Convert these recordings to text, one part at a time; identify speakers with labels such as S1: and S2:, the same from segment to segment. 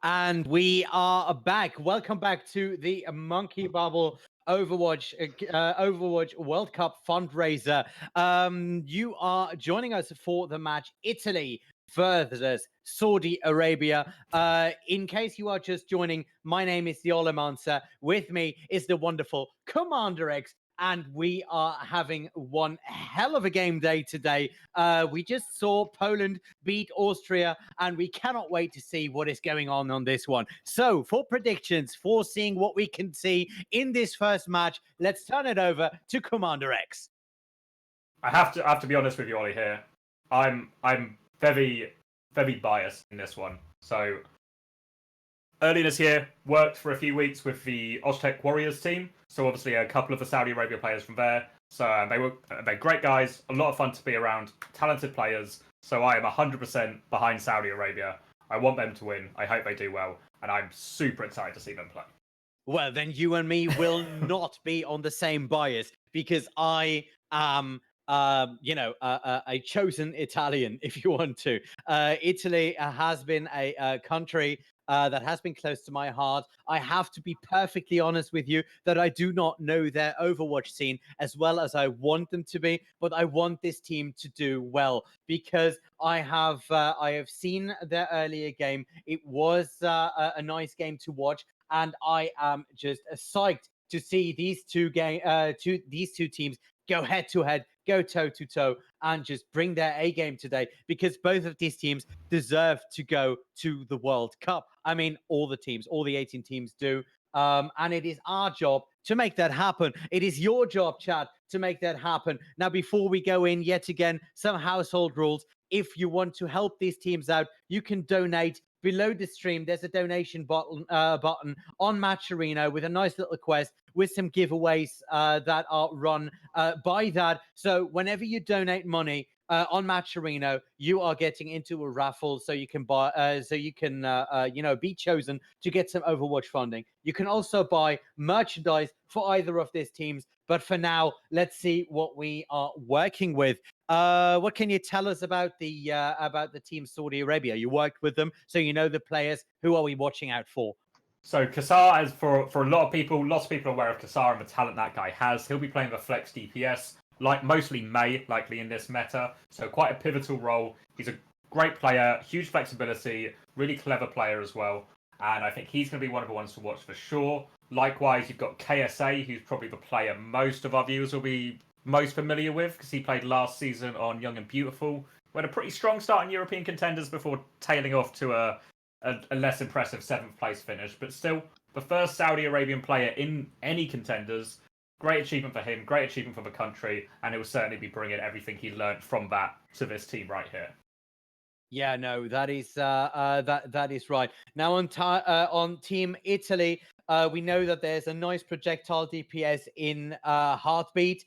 S1: And we are back. Welcome back to the Monkey Bubble Overwatch World Cup fundraiser. You are joining us for the match Italy versus Saudi Arabia. In case you are just joining, my name is the Olamancer. With me is the wonderful Commander X, and we are having one hell of a game day today. We just saw Poland beat Austria, and we cannot wait to see what is going on this one. So, for predictions, for seeing what we can see in this first match, let's turn it over to Commander X.
S2: I have to be honest with you, Ollie. Here, I'm very biased in this one. So early this year, worked for a few weeks with the Oztec Warriors team. So obviously a couple of the Saudi Arabia players from there. So they're great guys, a lot of fun to be around, talented players. So I am 100% behind Saudi Arabia. I want them to win. I hope they do well, and I'm super excited to see them play.
S1: Well, then you and me will not be on the same bias because I am, a chosen Italian, if you want to. Italy has been a country that has been close to my heart. I have to be perfectly honest with you that I do not know their Overwatch scene as well as I want them to be, but I want this team to do well because I have seen their earlier game. It was a nice game to watch, and I am just psyched to see these two teams go head to head, go toe to toe, and just bring their A game today because both of these teams deserve to go to the World Cup. I mean, all the teams, all the 18 teams do. And it is our job to make that happen. It is your job, Chad, to make that happen. Now, before we go in, yet again, some household rules. If you want to help these teams out, you can donate below the stream. There's a donation button on Match Arena with a nice little quest with some giveaways that are run by that. So whenever you donate money on Match Arena, you are getting into a raffle, so you can buy, be chosen to get some Overwatch funding. You can also buy merchandise for either of these teams. But for now, let's see what we are working with. What can you tell us about the team Saudi Arabia? You worked with them, so you know the players. Who are we watching out for?
S2: So Kassar, as for a lot of people, lots of people are aware of Kassar and the talent that guy has. He'll be playing the flex DPS, like mostly May, likely in this meta. So quite a pivotal role. He's a great player, huge flexibility, really clever player as well. And I think he's going to be one of the ones to watch for sure. Likewise, you've got KSA, who's probably the player most of our viewers will be most familiar with because he played last season on Young and Beautiful. We had a pretty strong start in European contenders before tailing off to a less impressive 7th place finish, but still the first Saudi Arabian player in any contenders. Great achievement for him, great achievement for the country, and it will certainly be bringing everything he learned from that to this team right here.
S1: Yeah, no, that is that is right. Now on Team Italy, we know that there's a nice projectile DPS in Heartbeat.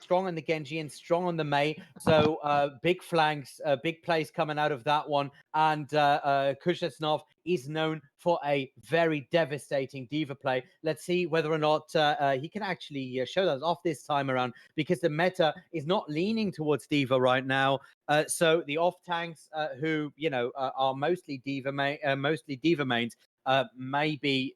S1: Strong on the Genji and strong on the Mei. So big flanks, big plays coming out of that one. And Kuznetsov is known for a very devastating diva play. Let's see whether or not he can actually show that off this time around because the meta is not leaning towards diva right now. So the off tanks, who are mostly diva mains, may be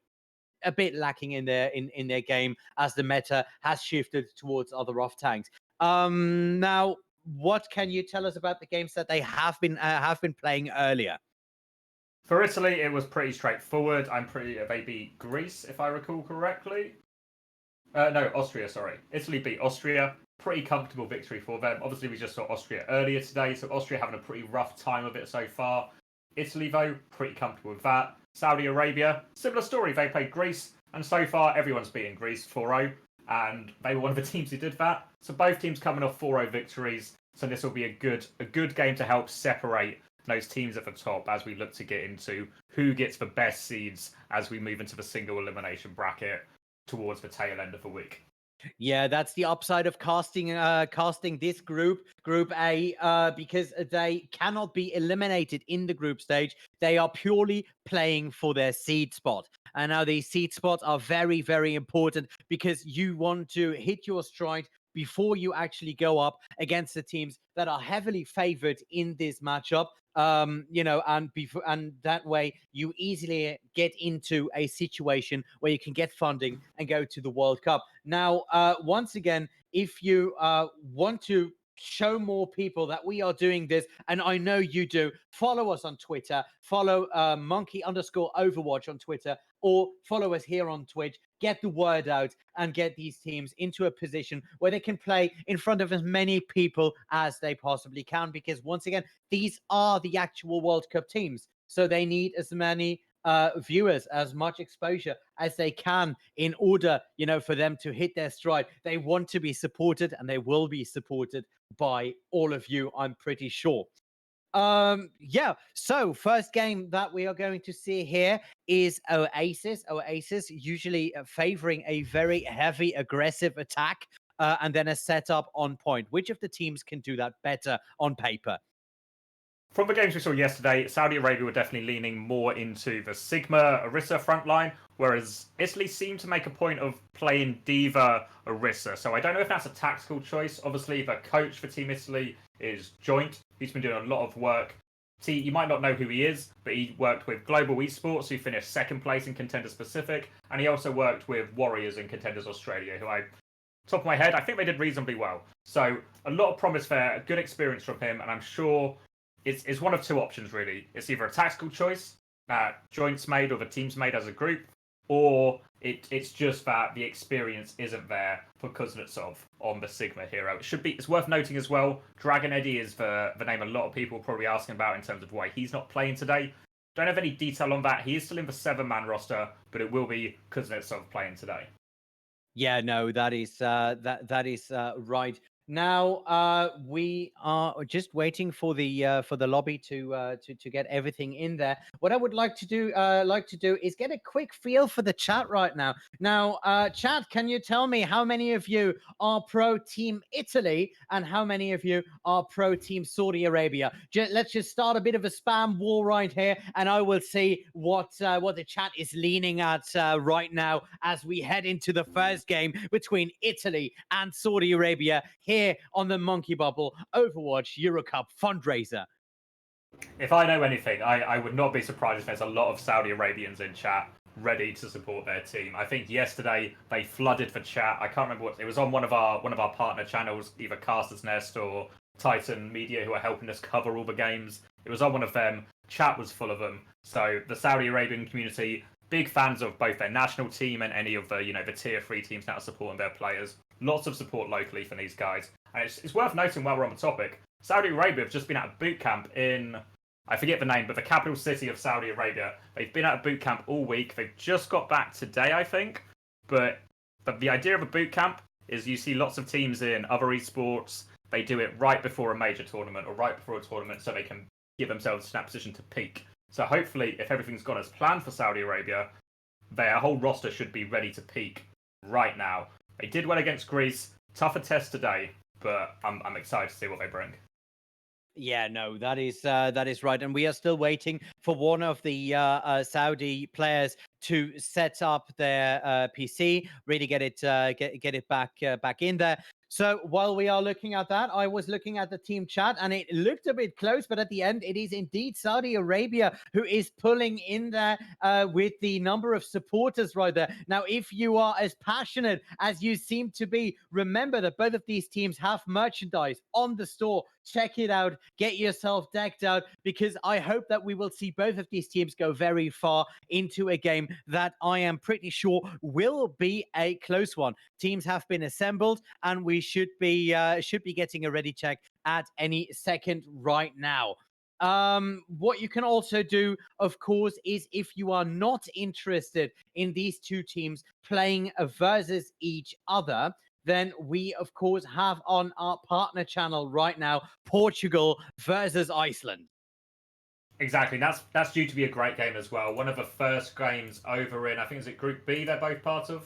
S1: a bit lacking in their game as the meta has shifted towards other off tanks. Now, what can you tell us about the games that they have been playing earlier?
S2: For Italy, it was pretty straightforward. They beat Greece, if I recall correctly. No, Austria, sorry. Italy beat Austria. Pretty comfortable victory for them. Obviously, we just saw Austria earlier today, so Austria having a pretty rough time of it so far. Italy, though, pretty comfortable with that. Saudi Arabia, similar story. They played Greece, and so far everyone's beaten Greece 4-0, and they were one of the teams who did that. So both teams coming off 4-0 victories. So this will be a good game to help separate those teams at the top as we look to get into who gets the best seeds as we move into the single elimination bracket towards the tail end of the week.
S1: Yeah, that's the upside of casting this group A, because they cannot be eliminated in the group stage. They are purely playing for their seed spot. And now these seed spots are very, very important because you want to hit your stride before you actually go up against the teams that are heavily favored in this matchup. and that way you easily get into a situation where you can get funding and go to the World Cup. Now, once again, if you want to show more people that we are doing this, and I know you do, follow us on Twitter, follow monkey_overwatch on Twitter, or follow us here on Twitch. Get the word out and get these teams into a position where they can play in front of as many people as they possibly can, because once again, these are the actual World Cup teams, so they need as many viewers, as much exposure as they can, in order, for them to hit their stride. They want to be supported, and they will be supported by all of you, I'm pretty sure. Yeah, so first game that we are going to see here is Oasis usually favoring a very heavy aggressive attack, and then a setup on point. Which of the teams can do that better on paper?
S2: From the games we saw yesterday, Saudi Arabia were definitely leaning more into the Sigma Orisa front line, whereas Italy seemed to make a point of playing D.Va Orisa. So I don't know if that's a tactical choice. Obviously, the coach for Team Italy is Joint. He's been doing a lot of work. You might not know who he is, but he worked with Global Esports, who finished second place in Contenders Pacific, and he also worked with Warriors in Contenders Australia, who top of my head, I think they did reasonably well. So a lot of promise there, a good experience from him, and I'm sure it's one of two options, really. It's either a tactical choice that Joint's made or the team's made as a group, or it's just that the experience isn't there for Kuznetsov on the Sigma hero. It's worth noting as well, Dragon Eddie is the name a lot of people are probably asking about in terms of why he's not playing today. Don't have any detail on that. He is still in the 7-man roster, but it will be Kuznetsov playing today.
S1: Yeah, no, that is right. Now, we are just waiting for the lobby to get everything in there. What I would like to do is get a quick feel for the chat right now. Now, chat, can you tell me how many of you are pro Team Italy and how many of you are pro Team Saudi Arabia? Let's just start a bit of a spam war right here, and I will see what the chat is leaning at right now as we head into the first game between Italy and Saudi Arabia here on the Monkey Bubble Overwatch Eurocup fundraiser.
S2: If I know anything, I would not be surprised if there's a lot of Saudi Arabians in chat ready to support their team. I think yesterday they flooded the chat. I can't remember what it was on one of our partner channels, either Caster's Nest or Titan Media, who are helping us cover all the games. It was on one of them. Chat was full of them. So the Saudi Arabian community, big fans of both their national team and any of the the tier 3 teams that are supporting their players. Lots of support locally for these guys. And it's worth noting while we're on the topic, Saudi Arabia have just been at a boot camp in, I forget the name, but the capital city of Saudi Arabia. They've been at a boot camp all week. They've just got back today, I think. But the idea of a boot camp is you see lots of teams in other esports. They do it right before a major tournament or right before a tournament so they can give themselves in that position to peak. So hopefully, if everything's gone as planned for Saudi Arabia, their whole roster should be ready to peak right now. They did well against Greece. Tougher test today, but I'm excited to see what they bring.
S1: Yeah, no, that is right, and we are still waiting for one of the Saudi players to set up their PC, really get it back in there. So while we are looking at that, I was looking at the team chat, and it looked a bit close, but at the end, it is indeed Saudi Arabia who is pulling in there with the number of supporters right there. Now, if you are as passionate as you seem to be, remember that both of these teams have merchandise on the store. Check it out. Get yourself decked out, because I hope that we will see both of these teams go very far into a game that I am pretty sure will be a close one. Teams have been assembled, and we should be getting a ready check at any second right now. What you can also do, of course, is if you are not interested in these two teams playing versus each other, then we, of course, have on our partner channel right now Portugal versus Iceland.
S2: Exactly. That's due to be a great game as well. One of the first games over in, I think, is it Group B they're both part of?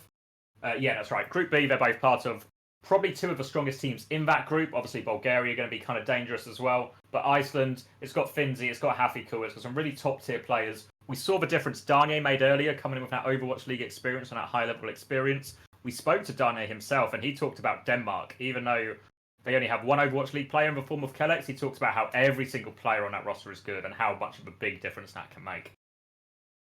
S2: Yeah, that's right. Group B they're both part of. Probably two of the strongest teams in that group. Obviously, Bulgaria are going to be kind of dangerous as well. But Iceland, it's got Finzi, it's got Hafiku, it's got some really top-tier players. We saw the difference Danye made earlier, coming in with that Overwatch League experience and that high-level experience. We spoke to Danye himself, and he talked about Denmark, even though They only have one Overwatch League player in the form of Kellex. He talks about how every single player on that roster is good and how much of a big difference that can make.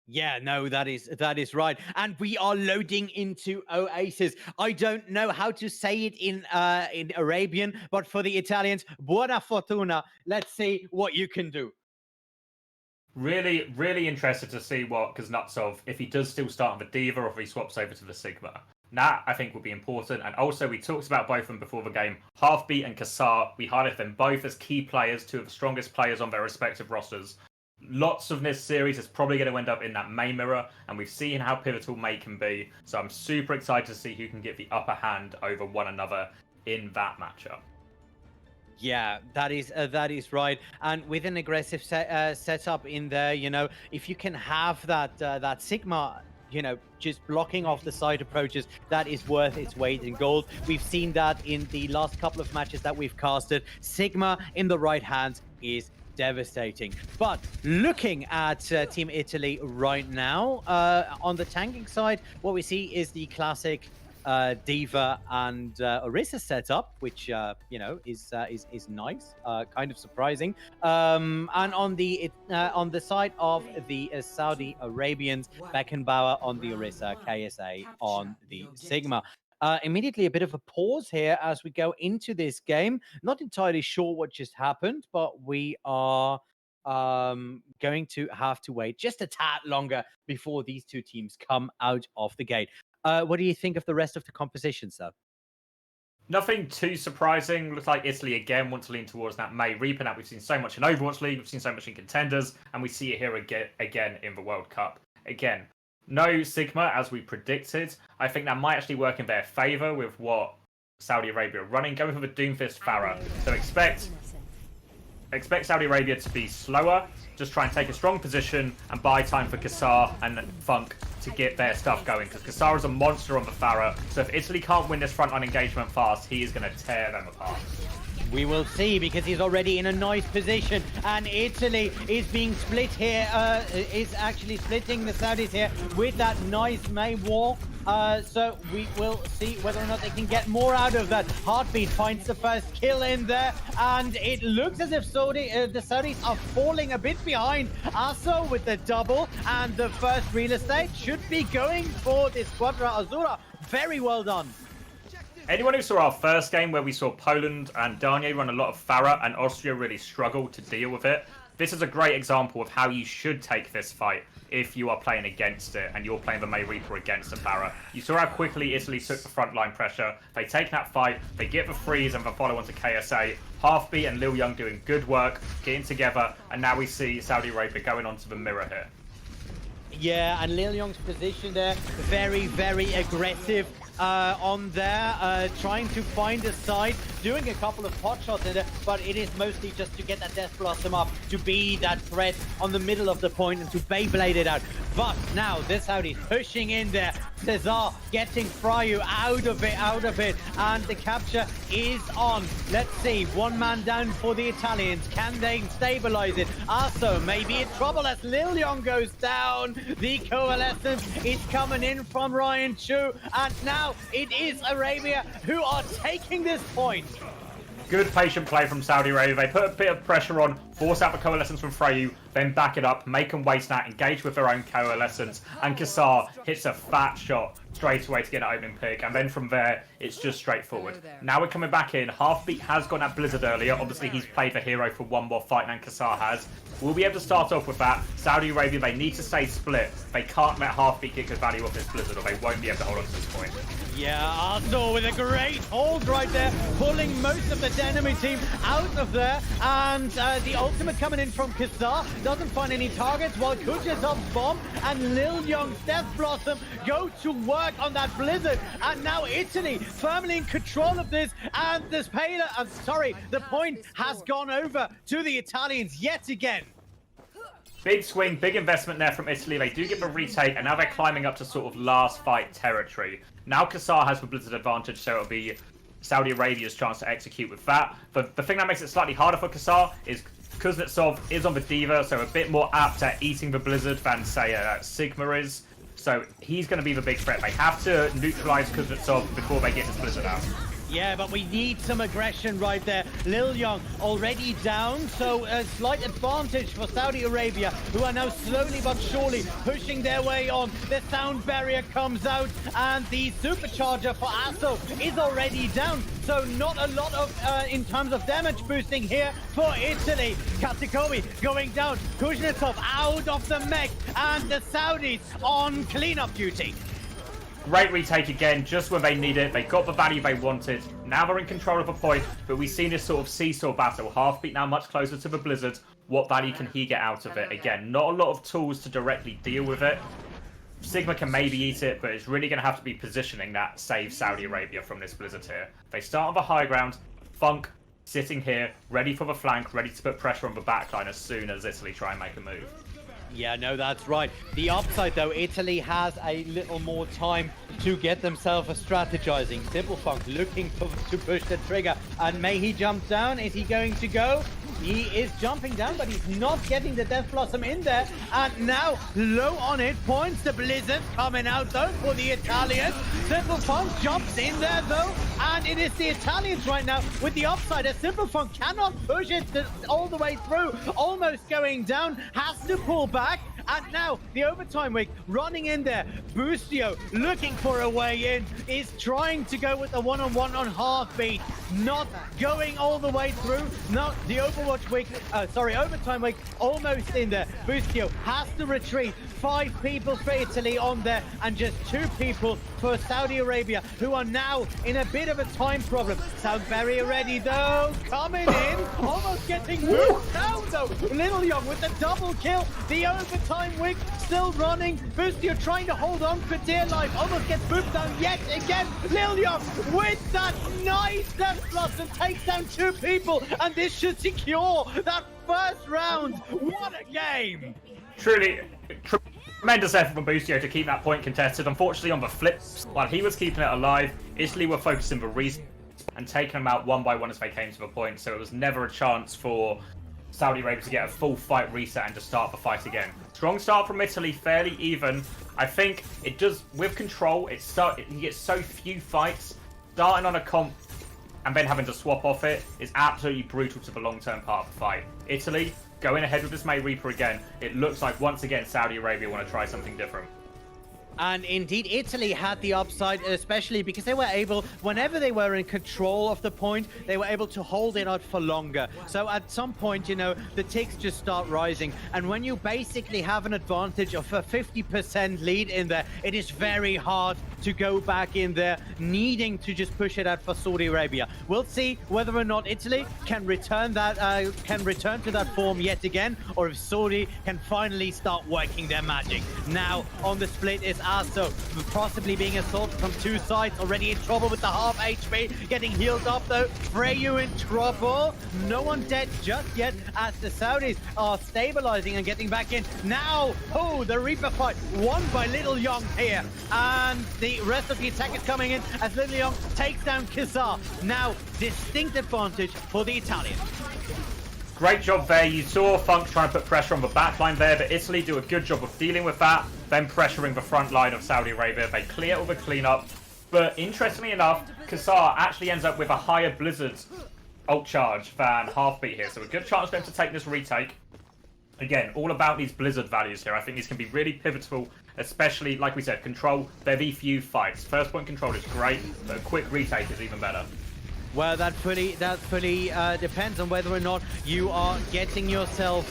S1: Yeah, no, that is right. And we are loading into Oasis. I don't know how to say it in Arabian, but for the Italians, buona fortuna. Let's see what you can do.
S2: Really, really interested to see what Kuznetsov, if he does still start on the Diva or if he swaps over to the Sigma. That, I think, will be important. And also, we talked about both of them before the game. Halfbeat and Kassar, we highlighted them both as key players, two of the strongest players on their respective rosters. Lots of this series is probably going to end up in that May mirror, and we've seen how pivotal May can be. So I'm super excited to see who can get the upper hand over one another in that matchup.
S1: Yeah, that is right. And with an aggressive setup in there, you know, if you can have that Sigma, you know, just blocking off the side approaches, that is worth its weight in gold. We've seen that in the last couple of matches that we've casted. Sigma in the right hands is devastating. But looking at Team Italy right now, on the tanking side, what we see is the classic Diva and Orisa setup, which you know is nice, kind of surprising. And on the side of the Saudi Arabians, Beckenbauer on the Orisa, KSA on the Sigma. Immediately a bit of a pause here as we go into this game. Not entirely sure what just happened, but we are going to have to wait just a tad longer before these two teams come out of the gate. What do you think of the rest of the composition, sir?
S2: Nothing too surprising. Looks like Italy again want to lean towards that May Reaper. Now we've seen so much in Overwatch League, we've seen so much in Contenders, and we see it here again in the World Cup. Again, no Sigma as we predicted. I think that might actually work in their favour with what Saudi Arabia are running. Going for the Doomfist Pharah. So expect Saudi Arabia to be slower, just try and take a strong position and buy time for Kassar and Funk to get their stuff going, because Kassar is a monster on the Pharah, so if Italy can't win this frontline engagement fast, he is going to tear them apart.
S1: We will see, because he's already in a nice position, and Italy is being split here, is actually splitting the Saudis here with that nice May wall. So we will see whether or not they can get more out of that. Heartbeat finds the first kill in there, and it looks as if the Saudis are falling a bit behind. Aso with the double, and the first real estate should be going for the Squadra Azura. Very well done.
S2: Anyone who saw our first game where we saw Poland and Danye run a lot of Pharah and Austria really struggle to deal with it, this is a great example of how you should take this fight if you are playing against it and you're playing the May Reaper against the Pharah. You saw how quickly Italy took the frontline pressure. They take that fight, they get the freeze and the follow-on to KSA. Halfbeat and Lil Young doing good work, getting together, and now we see Saudi Arabia going onto the mirror here.
S1: Yeah, and Lil Young's position there, very, very aggressive on there, trying to find a side, doing a couple of pot shots in there, but it is mostly just to get that Death Blossom up, to be that threat on the middle of the point and to Beyblade it out. But now this Saudi pushing in there, Cesar getting Fryu out of it, and the capture is on. Let's see, one man down for the Italians. Can they stabilize it? Aso may be in trouble as Lil Young goes down. The coalescence is coming in from Ryan Chu, and now it is Arabia who are taking this point.
S2: Good patient play from Saudi Arabia. They put a bit of pressure on, force out the coalescence from Freyu, then back it up, make them waste that, engage with their own coalescence, and Kassar hits a fat shot straight away to get an opening pick, and then from there, it's just straightforward. Now we're coming back in. Halfbeat has gone at Blizzard earlier. Obviously, he's played the hero for one more fight than Kassar has. We'll be able to start off with that. Saudi Arabia, they need to stay split. They can't let Halfbeat get good value off this Blizzard, or they won't be able to hold on to this point.
S1: Yeah, Arthur with a great hold right there, pulling most of the enemy team out of there, and the ultimate coming in from Kassar, doesn't find any targets, while Kujatov's bomb and Lil Young's Death Blossom go to work on that Blizzard, and now Italy firmly in control of this, and this the point has gone over to the Italians yet again.
S2: Big swing, big investment there from Italy. They do get the retake, and now they're climbing up to sort of last fight territory. Now Kassar has the Blizzard advantage, so it'll be Saudi Arabia's chance to execute with that. But the thing that makes it slightly harder for Kassar is Kuznetsov is on the Diva, so a bit more apt at eating the Blizzard than, say, Sigma is. So he's going to be the big threat. They have to neutralize Kuznetsov before they get his Blizzard out.
S1: Yeah, but we need some aggression right there. Lil Young already down, so a slight advantage for Saudi Arabia, who are now slowly but surely pushing their way on. The sound barrier comes out, and the supercharger for Asso is already down. So not a lot of, in terms of damage boosting here for Italy. Katikovi going down, Kuznetsov out of the mech, and the Saudis on cleanup duty.
S2: Great retake again, just when they need it. They got the value they wanted. Now they're in control of a point, but we've seen this sort of seesaw battle. Halfbeat now much closer to the Blizzard. What value can he get out of it? Again, not a lot of tools to directly deal with it. Sigma can maybe eat it, but it's really going to have to be positioning that save Saudi Arabia from this Blizzard here. They start on the high ground. Funk sitting here, ready for the flank, ready to put pressure on the backline as soon as Italy try and make a move.
S1: Yeah, no, that's right. The upside, though, Italy has a little more time to get themselves a strategizing. Simple Funk looking to push the trigger. And may he jump down? Is he going to go? He is jumping down, but he's not getting the Death Blossom in there. And now, low on hit points. The Blizzard coming out, though, for the Italians. Simple Funk jumps in there, though. And it is the Italians right now with the upside. As Simple Funk cannot push it all the way through. Almost going down. Has to pull back. And now, the overtime week running in there. Boostio looking for a way in. Is trying to go with the one-on-one on Heartbeat. Not going all the way through. No, the Overwatch week, overtime week almost in there. Boostio has to retreat. 5 people for Italy on there and just 2 people for Saudi Arabia, who are now in a bit of a time problem. Sound barrier ready though, coming in, almost getting moved down though. Little Young with the double kill. The overtime week still running. Boostio trying to hold on for dear life, almost gets moved down yet again. Lil Young with that nice Death Blossom takes down 2 people, and this should secure that first round. What a game!
S2: Truly, tremendous effort from Boostio to keep that point contested. Unfortunately, on the flip, while he was keeping it alive, Italy were focusing the reset and taking them out one by one as they came to the point. So it was never a chance for Saudi Arabia to get a full fight reset and to start the fight again. Strong start from Italy, fairly even. I think it does, with control, you get so few fights. Starting on a comp and then having to swap off it is absolutely brutal to the long-term part of the fight. Italy, going ahead with this May Reaper again. It looks like once again Saudi Arabia want to try something different.
S1: And indeed, Italy had the upside, especially because they were able, whenever they were in control of the point, they were able to hold it out for longer. So at some point, you know, the ticks just start rising. And when you basically have an advantage of a 50% lead in there, it is very hard to go back in there, needing to just push it out for Saudi Arabia. We'll see whether or not Italy can return to that form yet again, or if Saudi can finally start working their magic. Now on the split is Asso, possibly being assaulted from 2 sides, already in trouble with the half HP, getting healed up though. Freyu in trouble, no one dead just yet as the Saudis are stabilizing and getting back in. Now, oh, the Reaper fight won by Little Young here, and the rest of the attack is coming in as Little Young takes down Kazar. Now, distinct advantage for the Italians.
S2: Great job there. You saw Funk trying to put pressure on the backline there, but Italy do a good job of dealing with that, then pressuring the front line of Saudi Arabia. They clear all the cleanup, but interestingly enough, Kazar actually ends up with a higher Blizzard ult charge than Halfbeat here, so a good chance for them to take this retake. Again, all about these Blizzard values here. I think these can be really pivotal, especially, like we said, control very few fights. First point control is great, but a quick retake is even better.
S1: Well, that fully depends on whether or not you are getting yourself,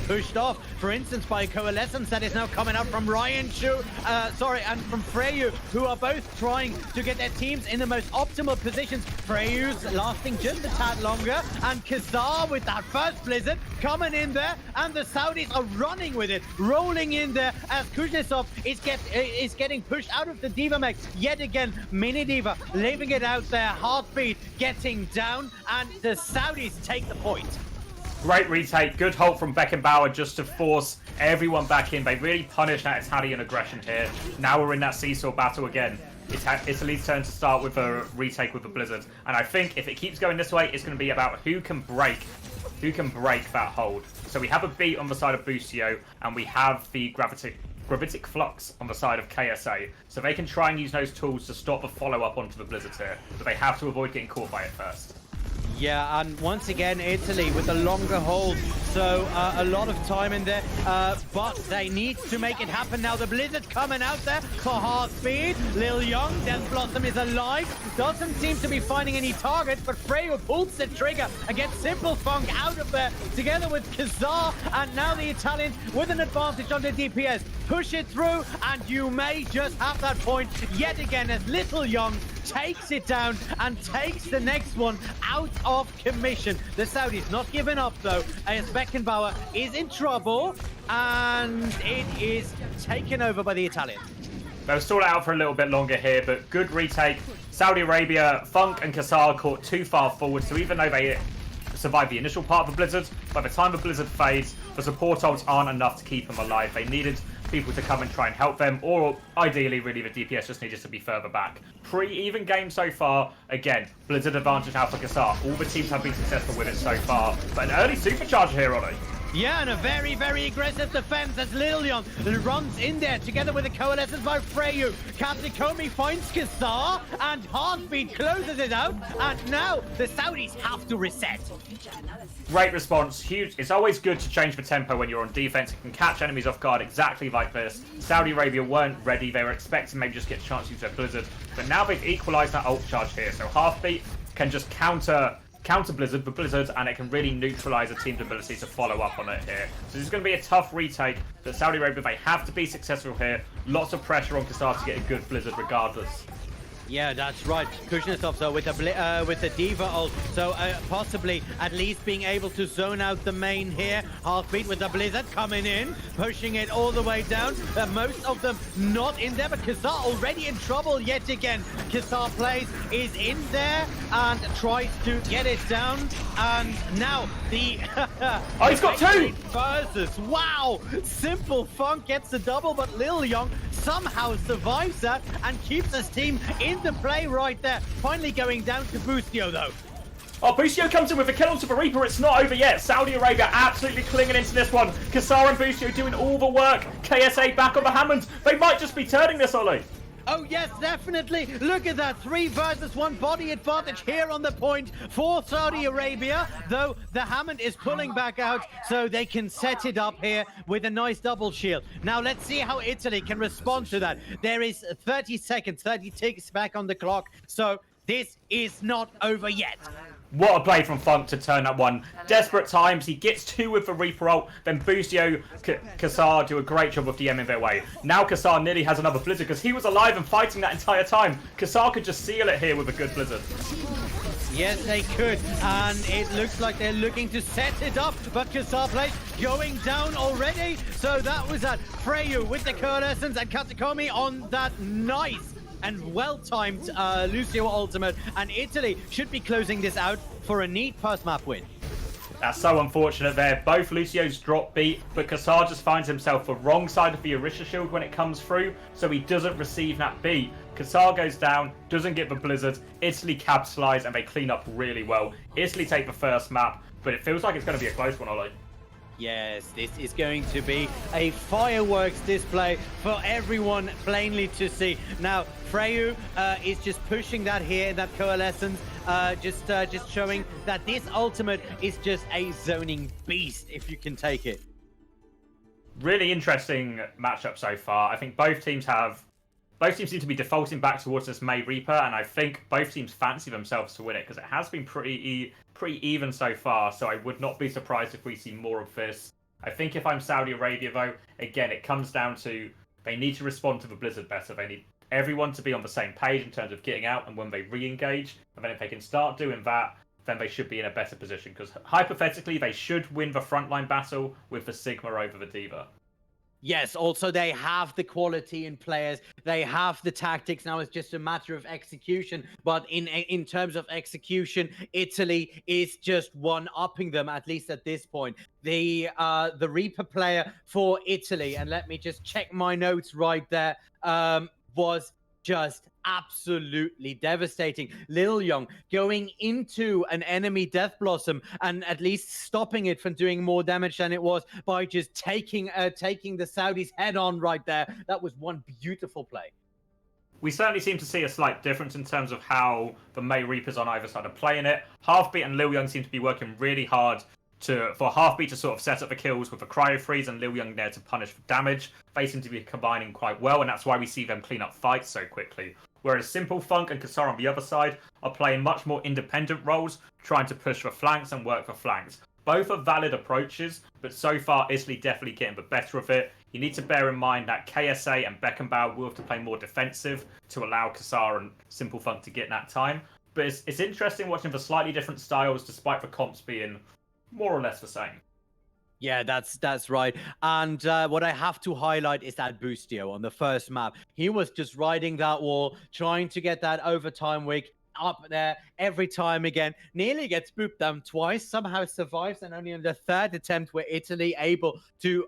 S1: pushed off. For instance, by Coalescence that is now coming out from Ryan Chu, and from Freyu, who are both trying to get their teams in the most optimal positions. Freyu's lasting just a tad longer, and Kazar with that first Blizzard coming in there, and the Saudis are running with it, rolling in there as Kuznetsov is getting pushed out of the Diva mech yet again. Mini Diva leaving it out there. Heartbeat getting down, and the Saudis take the point.
S2: Great retake, good hold from Beckenbauer just to force everyone back in. They really punished that Italian aggression here. Now we're in that seesaw battle again. It's Italy's turn to start with a retake with the Blizzard, and I think if it keeps going this way, it's going to be about who can break that hold. So we have a beat on the side of Boostio, and we have the Gravitic Flux on the side of KSA, so they can try and use those tools to stop the follow-up onto the Blizzard here, but they have to avoid getting caught by it first.
S1: Yeah, and once again, Italy with a longer hold, so a lot of time in there, but they need to make it happen now. The Blizzard coming out there for hard speed. Lil Young, Death Blossom is alive, doesn't seem to be finding any targets, but Freyo pulls the trigger and gets Simple Funk out of there together with Kazar, and now the Italians with an advantage on the DPS. Push it through, and you may just have that point yet again as Little Young takes it down and takes the next one out of commission. The Saudis not giving up though, as Beckenbauer is in trouble, and it is taken over by the Italians.
S2: They'll stall it out for a little bit longer here, but good retake. Saudi Arabia, Funk and Kassar caught too far forward, so even though they survived the initial part of the Blizzard, by the time the Blizzard fades, the support ults aren't enough to keep them alive. They needed people to come and try and help them, or ideally, really, the DPS just needed to be further back. Pre-even game so far, again, Blizzard advantage now for Kassar. All the teams have been successful with it so far, but an early supercharger here, Ollie.
S1: Yeah, and a very, very aggressive defense as Lilion runs in there together with the coalescence by Freyu. Katsukomi finds Kassar, and Heartbeat closes it out, and now the Saudis have to reset.
S2: Great response, huge. It's always good to change the tempo when you're on defense. It can catch enemies off guard exactly like this. Saudi Arabia weren't ready. They were expecting maybe just get a chance to use their Blizzard, but now they've equalized that ult charge here, so Heartbeat can just counter Blizzard for Blizzard, and it can really neutralize a team's ability to follow up on it here. So this is going to be a tough retake, but Saudi Arabia, they have to be successful here. Lots of pressure on Kassar to get a good Blizzard regardless.
S1: Yeah, that's right. Kuznetsov, so with the Diva ult, so possibly at least being able to zone out the main here. Heartbeat with the Blizzard coming in, pushing it all the way down. Most of them not in there, but Kassar already in trouble yet again. Kassar plays, is in there and tries to get it down. And now the...
S2: oh, he's got two!
S1: Versus, wow! Simple Funk gets the double, but Lil Young somehow survives that and keeps his team in the play right there. Finally going down to Bustio though.
S2: Oh, Bustio comes in with a kill onto the Reaper. It's not over yet. Saudi Arabia absolutely clinging into this one. Kassar and Bustio doing all the work. KSA back on the Hammond. They might just be turning this, Ollie.
S1: Oh yes, definitely. Look at that. 3 versus 1 body advantage here on the point for Saudi Arabia. Though the Hammond is pulling back out so they can set it up here with a nice double shield. Now let's see how Italy can respond to that. There is 30 seconds, 30 ticks back on the clock. So this is not over yet.
S2: What a play from Funk to turn that one. Desperate times, he gets 2 with the Reaper ult, then Bustio, Kassar do a great job of DMing their way. Now Kassar nearly has another Blizzard because he was alive and fighting that entire time. Kassar could just seal it here with a good Blizzard.
S1: Yes, they could, and it looks like they're looking to set it up, but Kassar plays going down already. So that was at Freyu with the Coalescence and Katsukomi on that nice and well-timed Lucio ultimate, and Italy should be closing this out for a neat post-map win.
S2: That's so unfortunate there. Both Lucio's drop beat, but Kassar just finds himself the wrong side of the Orisha shield when it comes through, so he doesn't receive that beat. Kassar goes down, doesn't get the Blizzard, Italy capitalize, and they clean up really well. Italy take the first map, but it feels like it's going to be a close one, Ollie.
S1: Yes, this is going to be a fireworks display for everyone plainly to see. Now, Freyu is just pushing that here, that coalescence, just showing that this ultimate is just a zoning beast, if you can take it.
S2: Really interesting matchup so far. I think both teams seem to be defaulting back towards this May Reaper, and I think both teams fancy themselves to win it because it has been pretty even so far, so I would not be surprised if we see more of this. I think if I'm Saudi Arabia, though, again, it comes down to they need to respond to the Blizzard better. They need everyone to be on the same page in terms of getting out and when they re-engage, and then if they can start doing that, then they should be in a better position because hypothetically, they should win the frontline battle with the Sigma over the Diva.
S1: Yes, also they have the quality in players, they have the tactics. Now it's just a matter of execution, but in terms of execution, Italy is just one-upping them, at least at this point. The Reaper player for Italy, and let me just check my notes right there, was just absolutely devastating. Lil Young going into an enemy Death Blossom and at least stopping it from doing more damage than it was by just taking the Saudis head on right there. That was one beautiful play.
S2: We certainly seem to see a slight difference in terms of how the Mei Reapers on either side are playing it. Halfbeat and Lil Young seem to be working really hard for Halfbeat to sort of set up the kills with a cryo freeze and Lil Young there to punish for damage. They seem to be combining quite well, and that's why we see them clean up fights so quickly. Whereas Simple Funk and Kassar on the other side are playing much more independent roles, trying to push for flanks and work for flanks. Both are valid approaches, but so far Italy definitely getting the better of it. You need to bear in mind that KSA and Beckenbauer will have to play more defensive to allow Kassar and Simple Funk to get that time. But it's interesting watching the slightly different styles despite the comps being more or less the same.
S1: Yeah, that's right. And what I have to highlight is that Boostio on the first map. He was just riding that wall, trying to get that overtime wick up there every time again. Nearly gets booped down twice, somehow survives, and only on the third attempt were Italy able to,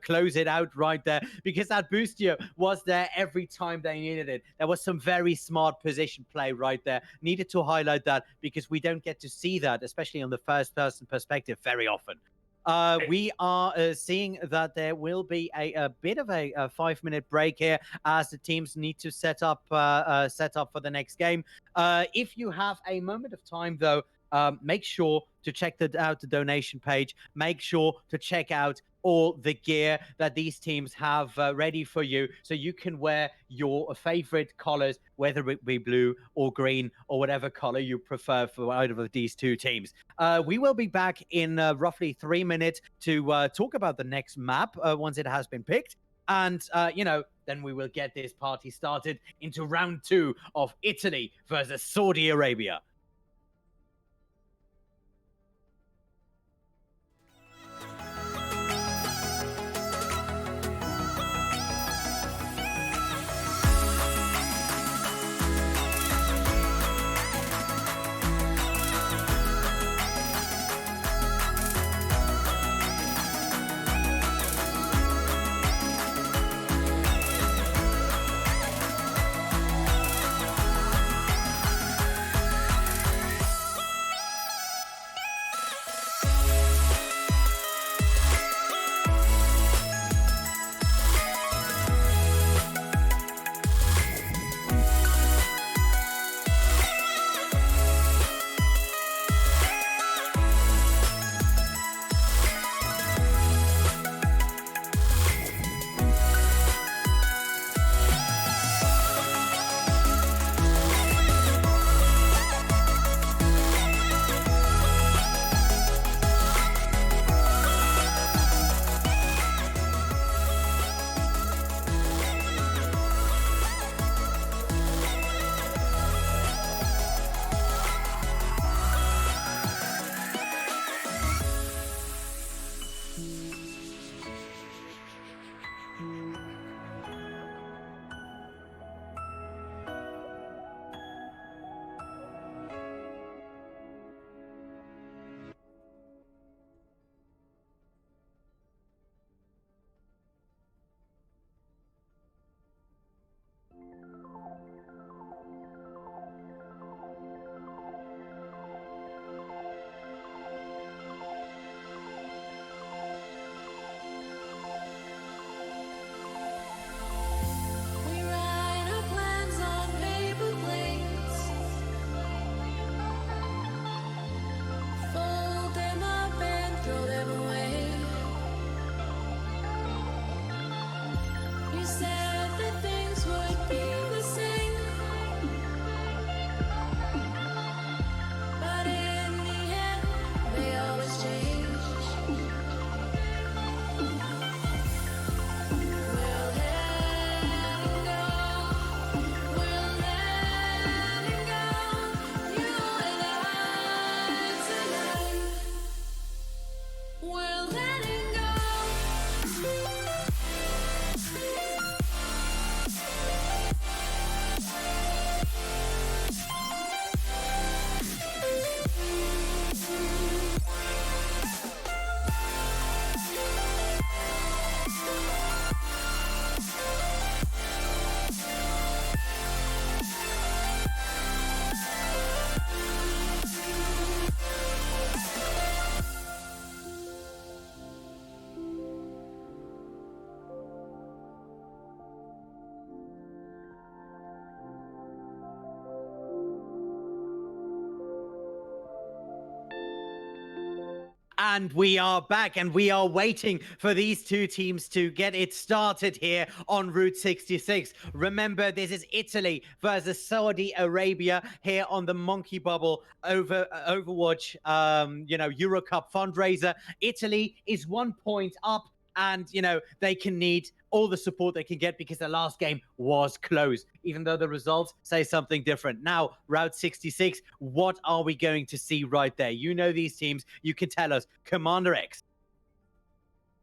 S1: close it out right there, because that Boostio was there every time they needed it. There was some very smart position play right there. Needed to highlight that because we don't get to see that, especially on the first-person perspective, very often. We are seeing that there will be a bit of a 5-minute break here as the teams need to set up for the next game. If you have a moment of time, though, make sure to check out the donation page. Make sure to check out all the gear that these teams have ready for you, so you can wear your favorite colors, whether it be blue or green or whatever color you prefer for either of these two teams. We will be back in roughly 3 minutes to talk about the next map once it has been picked. And, then we will get this party started into round 2 of Italy versus Saudi Arabia. And we are back, and we are waiting for these two teams to get it started here on Route 66. Remember, this is Italy versus Saudi Arabia here on the Monkey Bubble Overwatch, Eurocup fundraiser. Italy is 1 point up, and, they can need all the support they can get because the last game was close, even though the results say something different. Now, Route 66, what are we going to see right there? You know these teams. You can tell us. Commander X.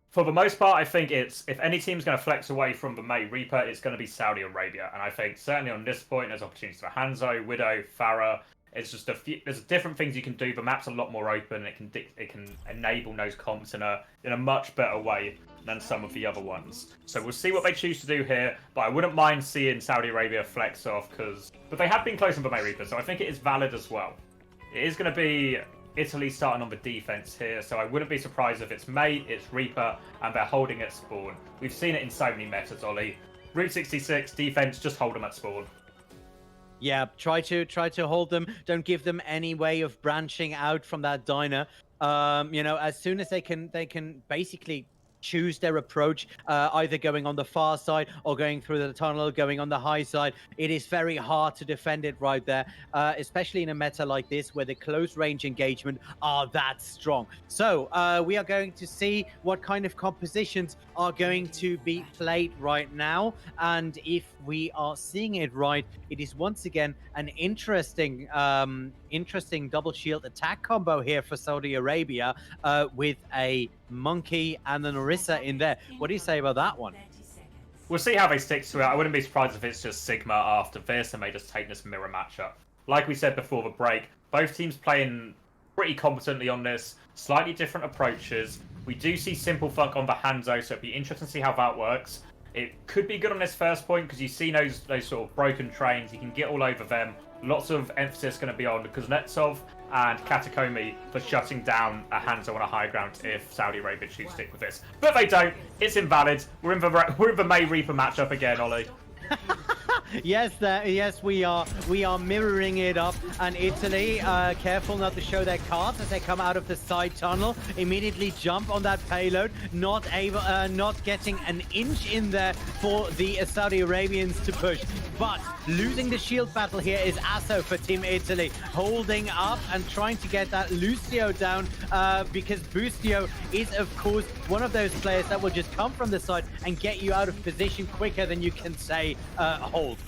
S2: For the most part, I think it's, if any team's going to flex away from the May Reaper, it's going to be Saudi Arabia. And I think certainly on this point, there's opportunities for Hanzo, Widow, Farah. It's just there's different things you can do. The map's a lot more open. It can enable those comps in a much better way than some of the other ones. So we'll see what they choose to do here, but I wouldn't mind seeing Saudi Arabia flex off, but they have been close on the May Reaper, so I think it is valid as well. It is going to be Italy starting on the defense here, so I wouldn't be surprised if it's May, it's Reaper, and they're holding at spawn. We've seen it in so many metas, Ollie. Route 66, defense, just hold them at spawn.
S1: Yeah, try to hold them. Don't give them any way of branching out from that diner. As soon as they can basically choose their approach, either going on the far side or going through the tunnel, going on the high side. It is very hard to defend it right there, especially in a meta like this where the close range engagement are that strong. So we are going to see what kind of compositions are going to be played right now, and if we are seeing it right, it is once again an interesting double shield attack combo here for Saudi Arabia, with a Monkey and an Orisa in there. What do you say about that one?
S2: We'll see how they stick to it. I wouldn't be surprised if it's just Sigma after this and they just take this mirror matchup. Like we said before the break, both teams playing pretty competently on this, slightly different approaches. We do see Simple Funk on the Hanzo, so it'd be interesting to see how that works. It could be good on this first point because you see those sort of broken trains. You can get all over them. Lots of emphasis going to be on Kuznetsov and Katakomi for shutting down a Hanzo on a high ground if Saudi Arabia choose to stick with this. But they don't. It's invalid. We're in the May Reaper matchup again, Ollie.
S1: Yes, we are mirroring it up, and Italy, careful not to show their cards as they come out of the side tunnel, immediately jump on that payload, not getting an inch in there for the Saudi Arabians to push. But losing the shield battle here is Asso for Team Italy, holding up and trying to get that Lucio down, because Bustio is, of course, one of those players that will just come from the side and get you out of position quicker than you can say hold.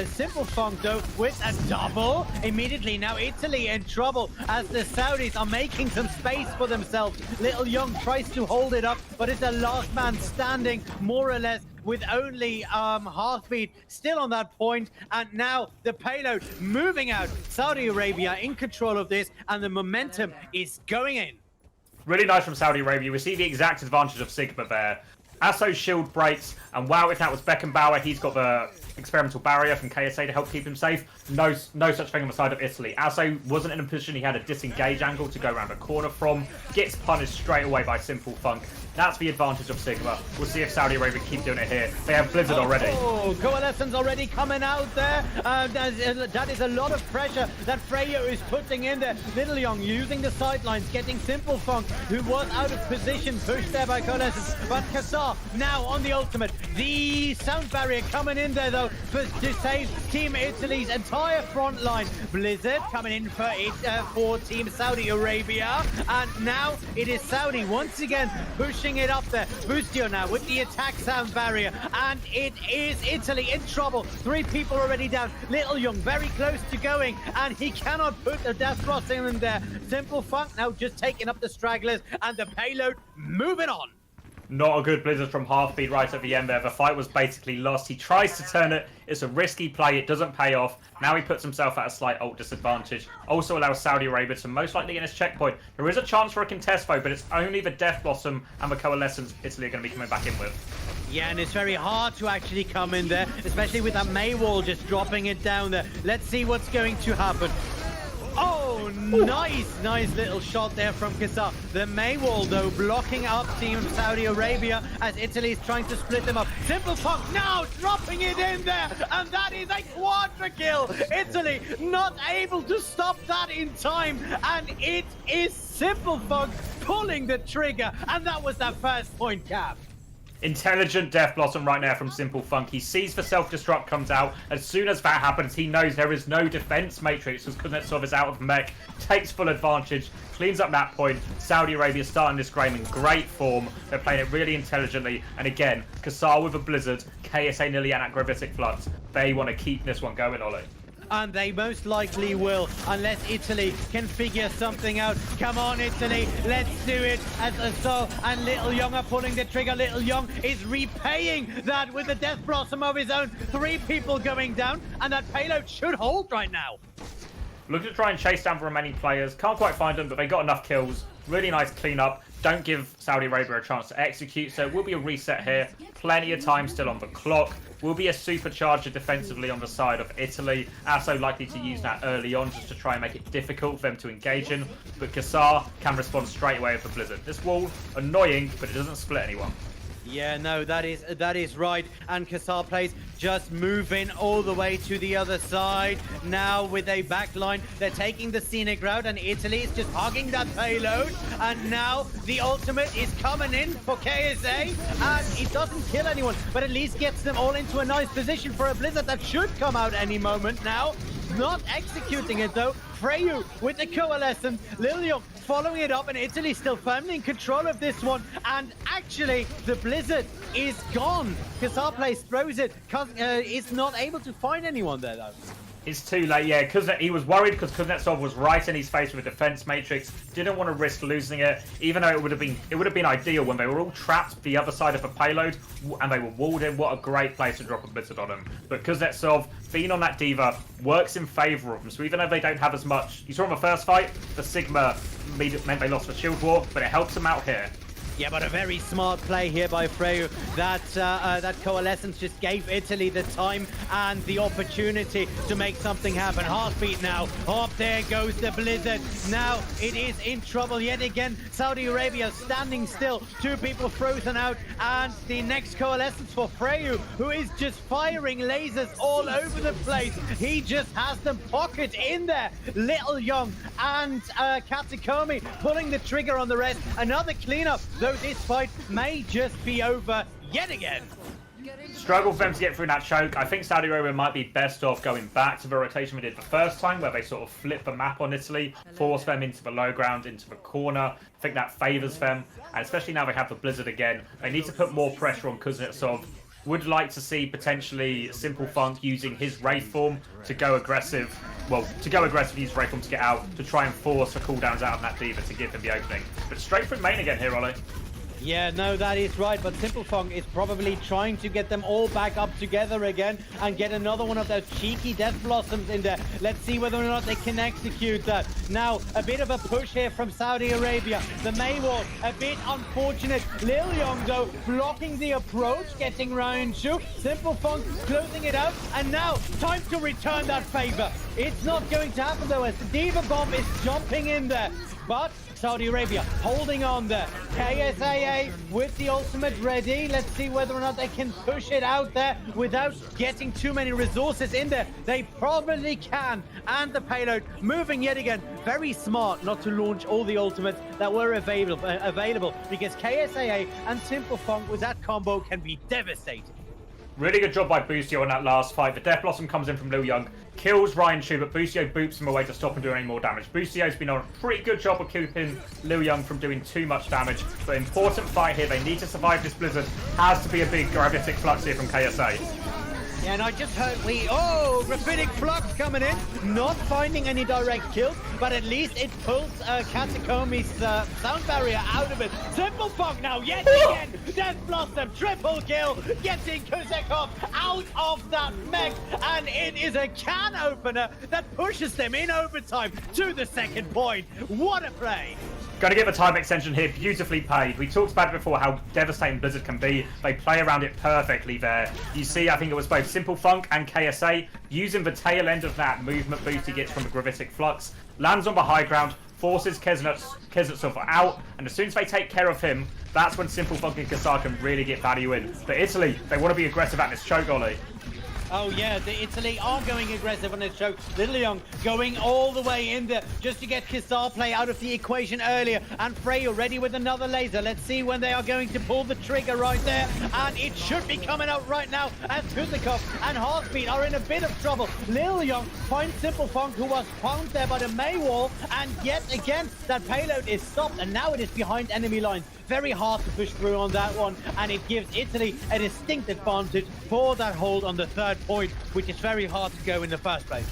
S1: Simple Funk, though, with a double. Immediately, now Italy in trouble as the Saudis are making some space for themselves. Little Young tries to hold it up, but it's the last man standing, more or less, with only Heartbeat still on that point. And now the payload moving out. Saudi Arabia in control of this, and the momentum is going in.
S2: Really nice from Saudi Arabia. We see the exact advantage of Sigma there. Asso's shield breaks, and wow, if that was Beckenbauer, he's got the experimental barrier from KSA to help keep him safe. No such thing on the side of Italy. Asso wasn't in a position, he had a disengage angle to go around the corner from. Gets punished straight away by Simple Funk. That's the advantage of Sigma. We'll see if Saudi Arabia keep doing it here. They have Blizzard already.
S1: Oh, Coalescence already coming out there. That is a lot of pressure that Freya is putting in there. Little Young using the sidelines, getting Simple Funk, who was out of position, pushed there by Coalescence. But Kassar now on the ultimate. The sound barrier coming in there, though, to save Team Italy's entire front line. Blizzard coming in for Team Saudi Arabia. And now it is Saudi once again pushing it up there. Bustio now with the attack sound barrier, and it is Italy in trouble. 3 people already down. Little Young very close to going, and he cannot put a death crossing in there. Simple Funk now just taking up the stragglers, and the payload moving on.
S2: Not a good Blizzard from Heartbeat right at the end there. The fight was basically lost. He tries to turn it. It's a risky play. It doesn't pay off. Now he puts himself at a slight ult disadvantage. Also allows Saudi Arabia to most likely get his checkpoint. There is a chance for a contest though, but it's only the Death Blossom and the Coalescence Italy are going to be coming back in with.
S1: Yeah, and it's very hard to actually come in there, especially with that May wall just dropping it down there. Let's see what's going to happen. Oh, nice little shot there from Kassar. The May wall, though, blocking up Team Saudi Arabia as Italy is trying to split them up. Simple Funk now dropping it in there, and that is a quadra kill. Italy not able to stop that in time, and it is Simple Funk pulling the trigger, and that was that first point cap.
S2: Intelligent Death Blossom right now from Simple Funk. He sees the self-destruct comes out. As soon as that happens, he knows there is no defense matrix as Kuznetsov is out of mech. Takes full advantage, cleans up that point. Saudi Arabia starting this game in great form. They're playing it really intelligently. And again, Kassar with a Blizzard, KSA nearly at Gravitic Flux. They want to keep this one going, Ollie.
S1: And they most likely will, unless Italy can figure something out. Come on, Italy, let's do it. As Assault and Little Young are pulling the trigger. Little Young is repaying that with the Death Blossom of his own. 3 people going down, and that payload should hold right now.
S2: Looking to try and chase down the remaining players. Can't quite find them, but they got enough kills. Really nice cleanup. Don't give Saudi Arabia a chance to execute, so it will be a reset here. Plenty of time still on the clock. Will be a supercharger defensively on the side of Italy. Asso likely to use that early on just to try and make it difficult for them to engage in. But Kassar can respond straight away with the Blizzard. This wall, annoying, but it doesn't split anyone.
S1: Yeah, no, that is right. And Kassar plays just moving all the way to the other side. Now with a backline, they're taking the scenic route, and Italy is just hogging that payload. And now the ultimate is coming in for KSA, and it doesn't kill anyone, but at least gets them all into a nice position for a Blizzard that should come out any moment now. Not executing it though. Freyu with the coalescence. Lilium following it up, and Italy still firmly in control of this one. And actually, the Blizzard is gone. Kassar plays, throws it. Is not able to find anyone there though.
S2: It's too late, yeah, because he was worried because Kuznetsov was right in his face with a defense matrix. Didn't want to risk losing it, even though it would have been ideal when they were all trapped the other side of the payload and they were walled in. What a great place to drop a Blizzard on him. But Kuznetsov, being on that Diva, works in favour of them. So even though they don't have as much, you saw in the first fight, the Sigma meant they lost the Shield War, but it helps them out here.
S1: Yeah, but a very smart play here by Freyu. That coalescence just gave Italy the time and the opportunity to make something happen. Heartbeat now. Up there goes the Blizzard. Now it is in trouble yet again. Saudi Arabia standing still. 2 people frozen out. And the next coalescence for Freyu, who is just firing lasers all over the place. He just has them pocket in there. Little Young and Katakomi pulling the trigger on the rest. Another cleanup. Though this fight may just be over yet again.
S2: Struggle for them to get through that choke. I think Saudi Arabia might be best off going back to the rotation we did the first time, where they sort of flip the map on Italy, force them into the low ground, into the corner. I think that favours them, and especially now they have the Blizzard again. They need to put more pressure on Kuznetsov. Would like to see potentially Simple Funk using his Wraith form to go aggressive. Well, to go aggressive, use Wraith form to get out, to try and force the cooldowns out of that Diva to give him the opening. But straight through main again here, Ollie.
S1: Yeah, no, that is right, but Simple Funk is probably trying to get them all back up together again and get another one of those cheeky Death Blossoms in there. Let's see whether or not they can execute that. Now, a bit of a push here from Saudi Arabia. The May wall, a bit unfortunate. Lil Young, though, blocking the approach, getting Ryan Shu. Simple Funk closing it out, and now, time to return that favor. It's not going to happen, though, as the Diva Bomb is jumping in there. But Saudi Arabia holding on there. KSAA with the ultimate ready. Let's see whether or not they can push it out there without getting too many resources in there. They probably can. And the payload moving yet again. Very smart not to launch all the ultimates that were available because KSAA and Simple Funk with that combo can be devastating.
S2: Really good job by Busio on that last fight. The Death Blossom comes in from Liu Young, kills Ryan Chu, but Busio boops him away to stop him doing any more damage. Busio's been on a pretty good job of keeping Liu Young from doing too much damage. But important fight here. They need to survive this Blizzard. Has to be a big Gravitic Flux here from KSA.
S1: Yeah, and I just heard Gravitic Flux coming in, not finding any direct kills, but at least it pulls Katakomi's sound barrier out of it. Simple Funk now, yet again, Death Blossom, triple kill, getting Kuznetsov out of that mech, and it is a can opener that pushes them in overtime to the second point. What a play!
S2: Going to give a time extension here, beautifully paid. We talked about it before, how devastating Blizzard can be. They play around it perfectly there. You see, I think it was both Simple Funk and KSA using the tail end of that movement boost he gets from the Gravitic Flux. Lands on the high ground, forces Kuznetsov out, and as soon as they take care of him, that's when Simple Funk and Kassar can really get value in. But Italy, they want to be aggressive at this choke, Ollie.
S1: Oh yeah, the Italy are going aggressive on this show. Little Young going all the way in there just to get Kisar play out of the equation earlier. And Freya ready with another laser. Let's see when they are going to pull the trigger right there. And it should be coming out right now as Kuznikov and Heartbeat are in a bit of trouble. Little Young finds Simple Funk, who was found there by the May wall. And yet again, that payload is stopped. And now it is behind enemy lines. Very hard to push through on that one, and it gives Italy a distinct advantage for that hold on the third point, which is very hard to go in the first place.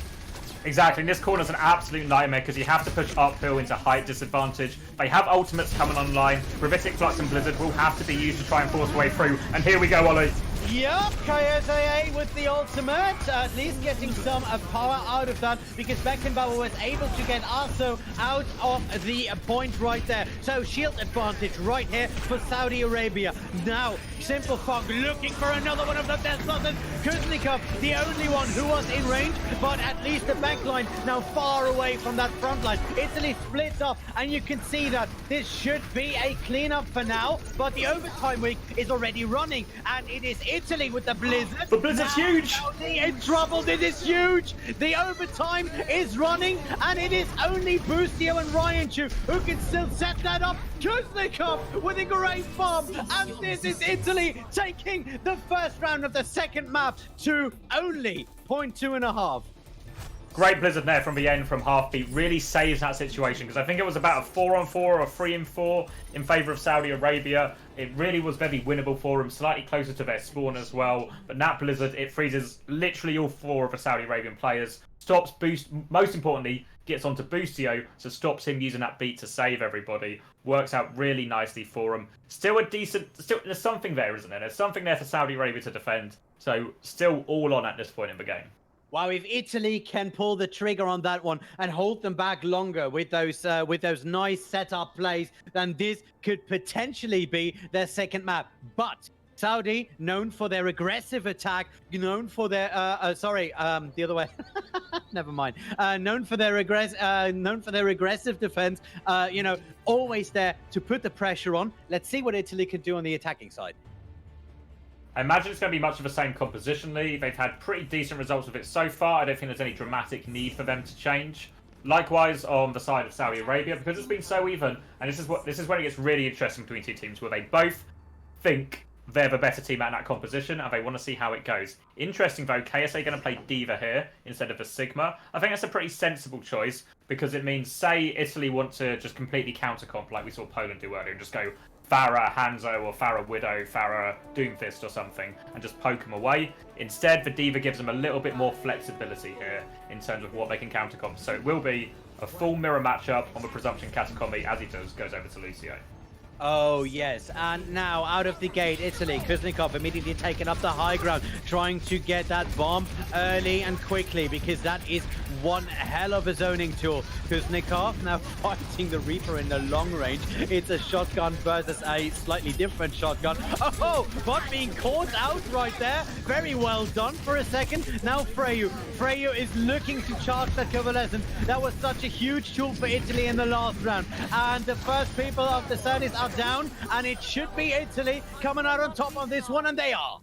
S2: Exactly, and this corner's an absolute nightmare because you have to push uphill into height disadvantage. They have ultimates coming online. Gravitic Flux and Blizzard will have to be used to try and force a way through, and here we go, Ollie.
S1: Yup, KSAA with the ultimate, at least getting some power out of that, because Beckenbauer was able to get also out of the point right there. So shield advantage right here for Saudi Arabia. Now, Simple Funk looking for another one of the best losses. Kuznikov, the only one who was in range, but at least the backline now far away from that front line. Italy splits up, and you can see that this should be a cleanup for now, but the overtime week is already running, and it is Italy with the Blizzard.
S2: The Blizzard's huge!
S1: Saudi in trouble, this is huge! The overtime is running, and it is only Boostio and Ryan Chu who can still set that up. Kuznikov with a great bomb, and this is Italy taking the first round of the second map to only 0.2.5.
S2: Great Blizzard there from the end from Heartbeat. Really saves that situation because I think it was about a 4-on-4 or a 3-on-4 in favour of Saudi Arabia. It really was very winnable for them, slightly closer to their spawn as well. But that Blizzard, it freezes literally all four of the Saudi Arabian players. Stops Boost, most importantly, gets onto Boostio, so stops him using that beat to save everybody. Works out really nicely for him. Still a decent, there's something there, isn't there? There's something there for Saudi Arabia to defend. So still all on at this point in the game.
S1: Wow, if Italy can pull the trigger on that one and hold them back longer with those nice setup plays, then this could potentially be their second map. But Saudi, known for their aggressive attack, known for their the other way. Never mind. Known for their aggressive defense. Always there to put the pressure on. Let's see what Italy can do on the attacking side.
S2: I imagine it's going to be much of the same compositionally. They've had pretty decent results with it so far. I don't think there's any dramatic need for them to change. Likewise, on the side of Saudi Arabia, because it's been so even, and this is when it gets really interesting between two teams, where they both think they're the better team at that composition, and they want to see how it goes. Interesting though, KSA going to play D.Va here instead of a Sigma. I think that's a pretty sensible choice, because it means, say, Italy want to just completely counter-comp like we saw Poland do earlier, and just go Pharah Hanzo or Pharah Widow, Pharah Doomfist or something, and just poke them away. Instead, the D.Va gives them a little bit more flexibility here in terms of what they can counter-comp. So it will be a full mirror matchup on the Presumption Catacombi as he goes over to Lucio.
S1: Oh, yes. And now, out of the gate, Italy. Kuznikov immediately taking up the high ground, trying to get that bomb early and quickly, because that is one hell of a zoning tool. Kuznikov now fighting the Reaper in the long range. It's a shotgun versus a slightly different shotgun. Oh, but being caught out right there. Very well done for a second. Now Freyu. Freyu is looking to charge that Coalescence. That was such a huge tool for Italy in the last round. And the first people of the Saudis are down, and it should be Italy coming out on top on this one, and they are.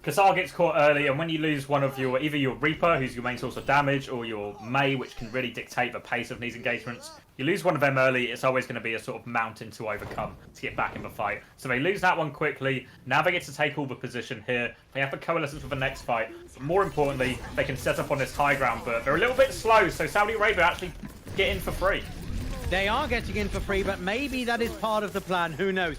S2: Kasar gets caught early, and when you lose one of either your Reaper, who's your main source of damage, or your May, which can really dictate the pace of these engagements, you lose one of them early, it's always going to be a sort of mountain to overcome to get back in the fight. So they lose that one quickly. Now they get to take all the position here. They have the Coalescence for the next fight. But more importantly, they can set up on this high ground, but they're a little bit slow, so Saudi Arabia actually get in for free.
S1: They are getting in for free, but maybe that is part of the plan. Who knows?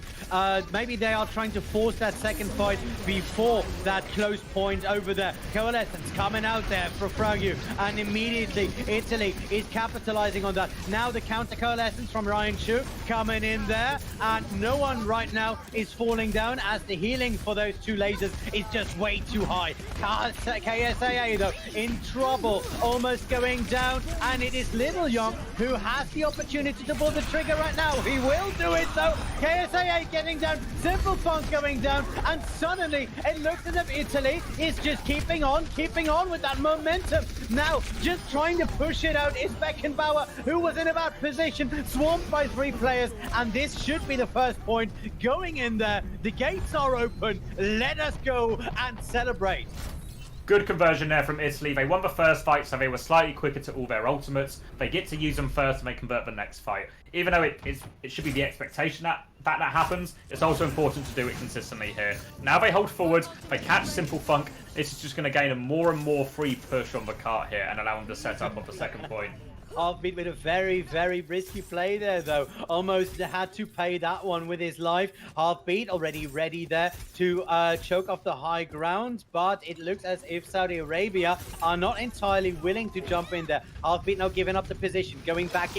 S1: Maybe they are trying to force that second fight before that close point over there. Coalescence coming out there for Fragu, and immediately Italy is capitalizing on that. Now the counter Coalescence from Ryan Chu coming in there, and no one right now is falling down as the healing for those two lasers is just way too high. KSAA though in trouble, almost going down, and it is Little Young who has the opportunity to pull the trigger right now. He will do it though. KSAA getting down, Simple Funk going down, and suddenly it looks as if Italy is just keeping on with that momentum. Now just trying to push it out is Beckenbauer, who was in a bad position, swamped by three players, and this should be the first point going in there. The gates are open. Let us go and celebrate.
S2: Good conversion there from Italy. They won the first fight, so they were slightly quicker to all their ultimates. They get to use them first and they convert the next fight. Even though it should be the expectation that happens, it's also important to do it consistently here. Now they hold forward, they catch Simple Funk. This is just going to gain a more and more free push on the cart here and allow them to set up on the second point.
S1: Heartbeat with a very, very risky play there, though. Almost had to pay that one with his life. Heartbeat already ready there to choke off the high ground, but it looks as if Saudi Arabia are not entirely willing to jump in there. Heartbeat now giving up the position, going back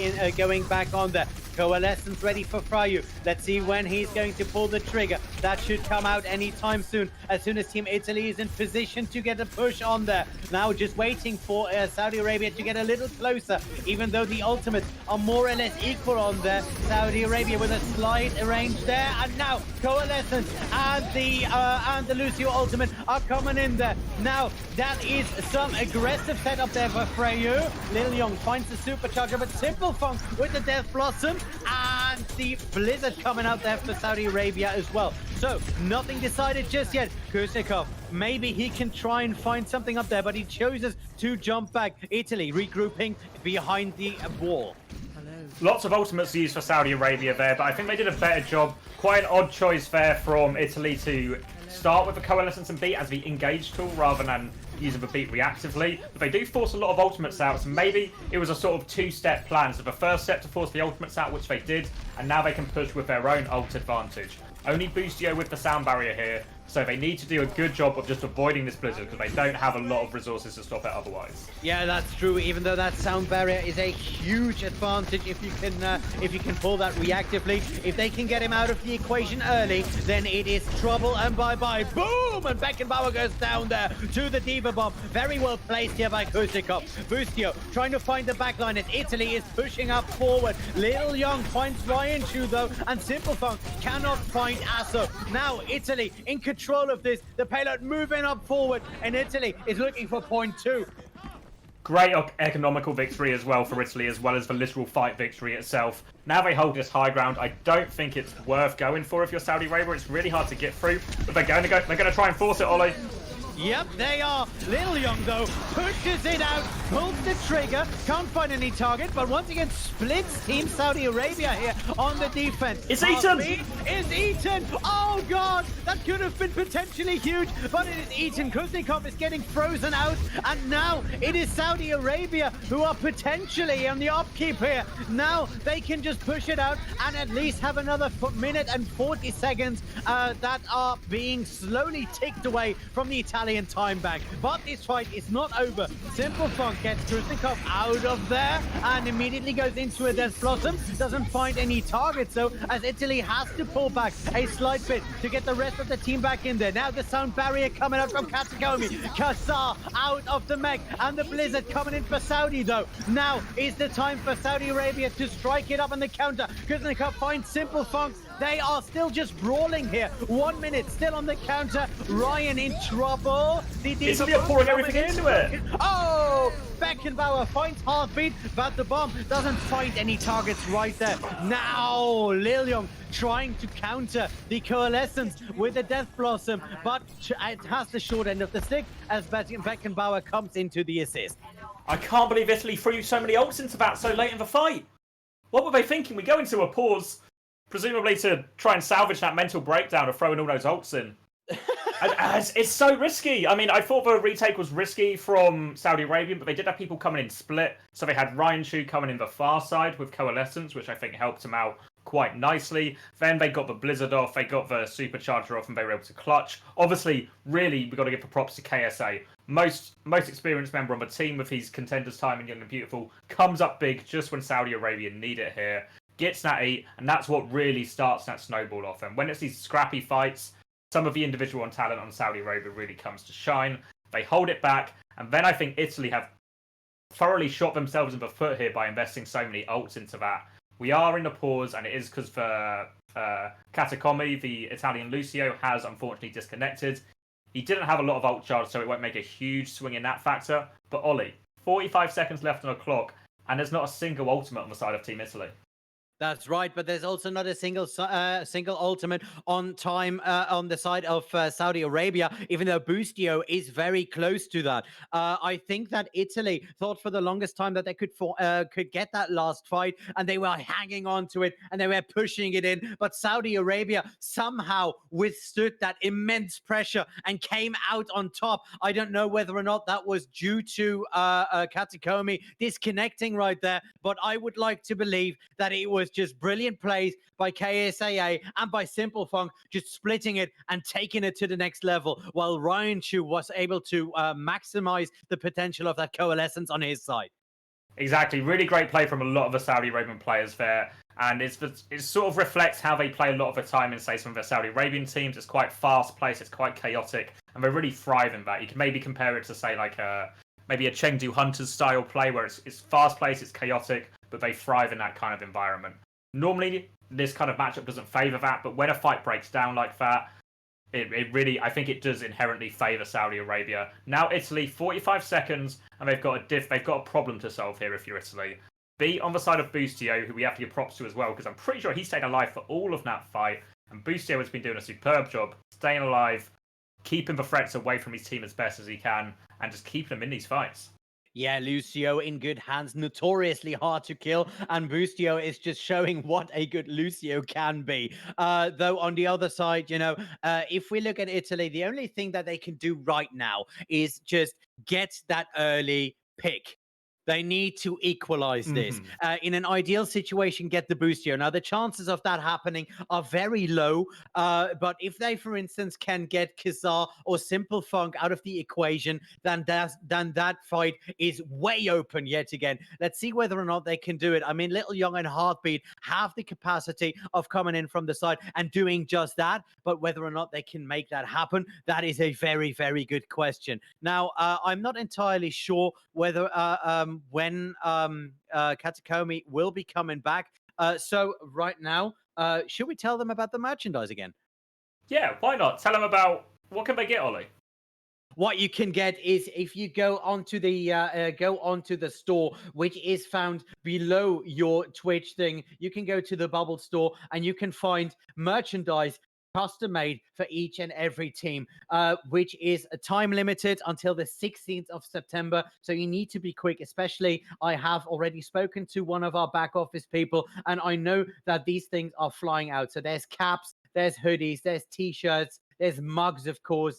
S1: on there. Coalescence ready for Fryu. Let's see when he's going to pull the trigger. That should come out anytime soon, as soon as Team Italy is in position to get a push on there. Now just waiting for Saudi Arabia to get a little closer. Even though the ultimates are more or less equal on there, Saudi Arabia with a slight range there, and now Coalescence and the Lucio ultimate are coming in there. Now that is some aggressive setup there for Freyu. Lil Young finds the supercharger, but Simple Funk with the Death Blossom and the Blizzard coming out there for Saudi Arabia as well. So nothing decided just yet. Kusikov, maybe he can try and find something up there, but he chooses to jump back. Italy regrouping behind the wall.
S2: Lots of ultimates used for Saudi Arabia there, but I think they did a better job. Quite an odd choice there from Italy to start with the Coalescence and Beat as the engage tool rather than using the Beat reactively. But they do force a lot of ultimates out, so maybe it was a sort of two-step plan. So the first step to force the ultimates out, which they did, and now they can push with their own ult advantage. Only Boostio with the sound barrier here, so they need to do a good job of just avoiding this Blizzard because they don't have a lot of resources to stop it otherwise.
S1: Yeah, that's true. Even though that sound barrier is a huge advantage if you can pull that reactively. If they can get him out of the equation early, then it is trouble and bye-bye. Boom! And Beckenbauer goes down there to the Diva Bomb. Very well placed here by Kusikov. Boostio trying to find the backline as Italy is pushing up forward. Lil Young finds Ryan Chu though, and Simple Funk cannot find Asso. Now Italy in control of this. The payload moving up forward, and Italy is looking for point 2.
S2: Great economical victory as well for Italy, as well as the literal fight victory itself. Now they hold this high ground. I don't think it's worth going for if you're Saudi Arabia. It's really hard to get through, but they're going to try and force it, Ollie.
S1: Yep, they are. Lil Young, though, pushes it out, pulls the trigger, can't find any target, but once again splits Team Saudi Arabia here on the defense.
S2: It's eaten!
S1: Is eaten! Oh, God! That could have been potentially huge, but it is eaten. Kuznetsov is getting frozen out, and now it is Saudi Arabia who are potentially on the upkeep here. Now they can just push it out and at least have another minute and 40 seconds that are being slowly ticked away from the Italian time bank. But this fight is not over. Simple Funk gets Kuznetsov out of there and immediately goes into a Death Blossom. Doesn't find any targets though, as Italy has to pull back a slight bit to get the rest of the team back in there. Now the sound barrier coming out from Katakomi. Kassar out of the mech, and the Blizzard coming in for Saudi though. Now is the time for Saudi Arabia to strike it up on the counter. Kuznetsov finds Simple Funk. They are still just brawling here. 1 minute still on the counter. Ryan in trouble.
S2: Italy are pouring everything into it.
S1: Oh! Beckenbauer finds Heartbeat, but the bomb doesn't find any targets right there. Now Lil Young trying to counter the Coalescence with the Death Blossom, but it has the short end of the stick as Beckenbauer comes into the assist.
S2: I can't believe Italy threw so many ults into that so late in the fight. What were they thinking? We go into a pause, presumably to try and salvage that mental breakdown of throwing all those ults in. It's so risky. I mean, I thought the retake was risky from Saudi Arabia, but they did have people coming in split. So they had Ryan Chu coming in the far side with Coalescence, which I think helped him out quite nicely. Then they got the Blizzard off, they got the Supercharger off, and they were able to clutch. Obviously, really, we've got to give the props to KSA. Most experienced member on the team with his contenders time in Young and Beautiful comes up big just when Saudi Arabia need it here. Gets that 8, and that's what really starts that snowball off. And when it's these scrappy fights, some of the individual talent on Saudi Arabia really comes to shine. They hold it back, and then I think Italy have thoroughly shot themselves in the foot here by investing so many ults into that. We are in a pause, and it is because the Katakomi, the Italian Lucio, has unfortunately disconnected. He didn't have a lot of ult charge, so it won't make a huge swing in that factor. But Ollie, 45 seconds left on the clock, and there's not a single ultimate on the side of Team Italy.
S1: That's right, but there's also not a single ultimate on time on the side of Saudi Arabia, even though Boostio is very close to that. I think that Italy thought for the longest time that they could get that last fight, and they were hanging on to it, and they were pushing it in. But Saudi Arabia somehow withstood that immense pressure and came out on top. I don't know whether or not that was due to Katakomi disconnecting right there, but I would like to believe that it was just brilliant plays by KSAA and by Simple Funk, just splitting it and taking it to the next level, while Ryan Chu was able to maximize the potential of that coalescence on his side.
S2: Exactly, really great play from a lot of the Saudi Arabian players there, and it sort of reflects how they play a lot of the time in, say, some of the Saudi Arabian teams. It's quite fast-paced, it's quite chaotic, and they really thrive in that. You can maybe compare it to, say, like maybe a Chengdu Hunters style play, where it's fast-paced, it's chaotic, but they thrive in that kind of environment. Normally, this kind of matchup doesn't favour that, but when a fight breaks down like that, it really, I think it does inherently favour Saudi Arabia. Now Italy, 45 seconds, and they've got a problem to solve here if you're Italy. Be on the side of Boostio, who we have to give props to as well, because I'm pretty sure he stayed alive for all of that fight, and Boostio has been doing a superb job staying alive, keeping the threats away from his team as best as he can, and just keeping them in these fights.
S1: Yeah, Lucio in good hands, notoriously hard to kill, and Boostio is just showing what a good Lucio can be. Though on the other side, if we look at Italy, the only thing that they can do right now is just get that early pick. They need to equalize this. In an ideal situation, get the Boostio. Now, the chances of that happening are very low. But if they, for instance, can get Kazar or Simple Funk out of the equation, then that fight is way open yet again. Let's see whether or not they can do it. I mean, Little Young and Heartbeat have the capacity of coming in from the side and doing just that. But whether or not they can make that happen, that is a very, very good question. Now, I'm not entirely sure whether when Katakomi will be coming back. So right now, should we tell them about the merchandise again?
S2: Yeah, why not? Tell them about what can they get, Ollie?
S1: What you can get is if you go onto the store, which is found below your Twitch thing. You can go to the Bubble store and you can find merchandise custom made for each and every team, which is time limited until the 16th of September. So you need to be quick, especially I have already spoken to one of our back office people, and I know that these things are flying out. So there's caps, there's hoodies, there's t-shirts, there's mugs, of course.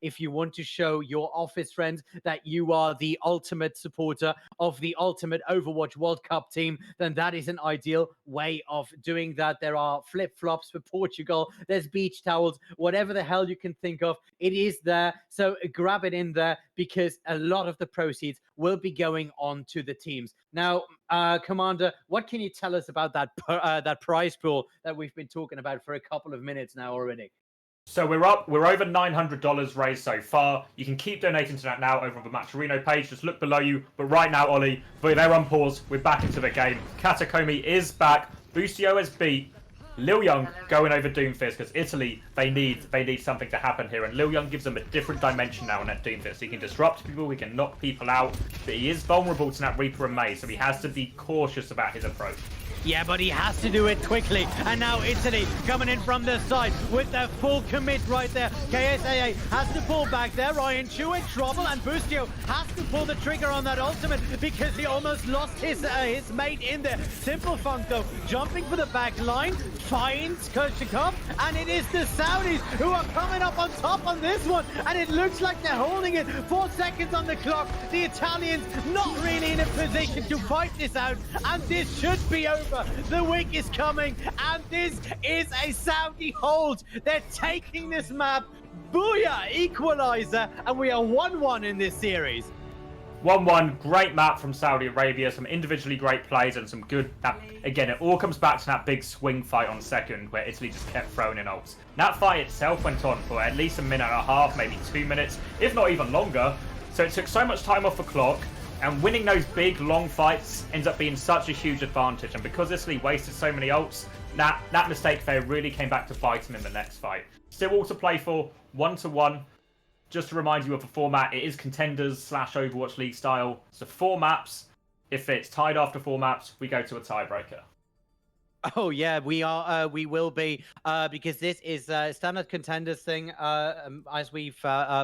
S1: If you want to show your office friends that you are the ultimate supporter of the ultimate Overwatch World Cup team, then that is an ideal way of doing that. There are flip-flops for Portugal. There's beach towels, whatever the hell you can think of. It is there. So grab it in there, because a lot of the proceeds will be going on to the teams. Now, Commander, what can you tell us about that prize pool that we've been talking about for a couple of minutes now already?
S2: So we're over $900 raised so far. You can keep donating to that now over on the Matcherino page. Just look below you. But right now, Ollie, they're on pause. We're back into the game. Katakomi is back. Boostio has beat Lil Young going over Doomfist, because Italy, they need something to happen here. And Lil Young gives them a different dimension now on that Doomfist. He can disrupt people, he can knock people out. But he is vulnerable to that Reaper and May, so he has to be cautious about his approach.
S1: Yeah, but he has to do it quickly. And now Italy coming in from the side with their full commit right there. KSAA has to pull back there. Ryan Chu in trouble, and Boostio has to pull the trigger on that ultimate because he almost lost his mate in there. Simple Funk, though, jumping for the back line, finds Kershikov, and it is the Saudis who are coming up on top on this one. And it looks like they're holding it. 4 seconds on the clock. The Italians not really in a position to fight this out, and this should be over. The week is coming, and this is a Saudi hold. They're taking this map. Booyah! Equalizer, and we are 1-1 in this series.
S2: 1-1, great map from Saudi Arabia, some individually great plays and some good... Again, it all comes back to that big swing fight on second where Italy just kept throwing in ults. That fight itself went on for at least a minute and a half, maybe 2 minutes, if not even longer. So it took so much time off the clock, and winning those big, long fights ends up being such a huge advantage. And because Italy wasted so many ults, that mistake there really came back to bite them in the next fight. Still all to play for, 1-1. Just to remind you of the format, it is Contenders/Overwatch League style. So 4 maps. If it's tied after 4 maps, we go to a tiebreaker.
S1: Oh yeah, we are. We will be because this is standard contenders thing, as we've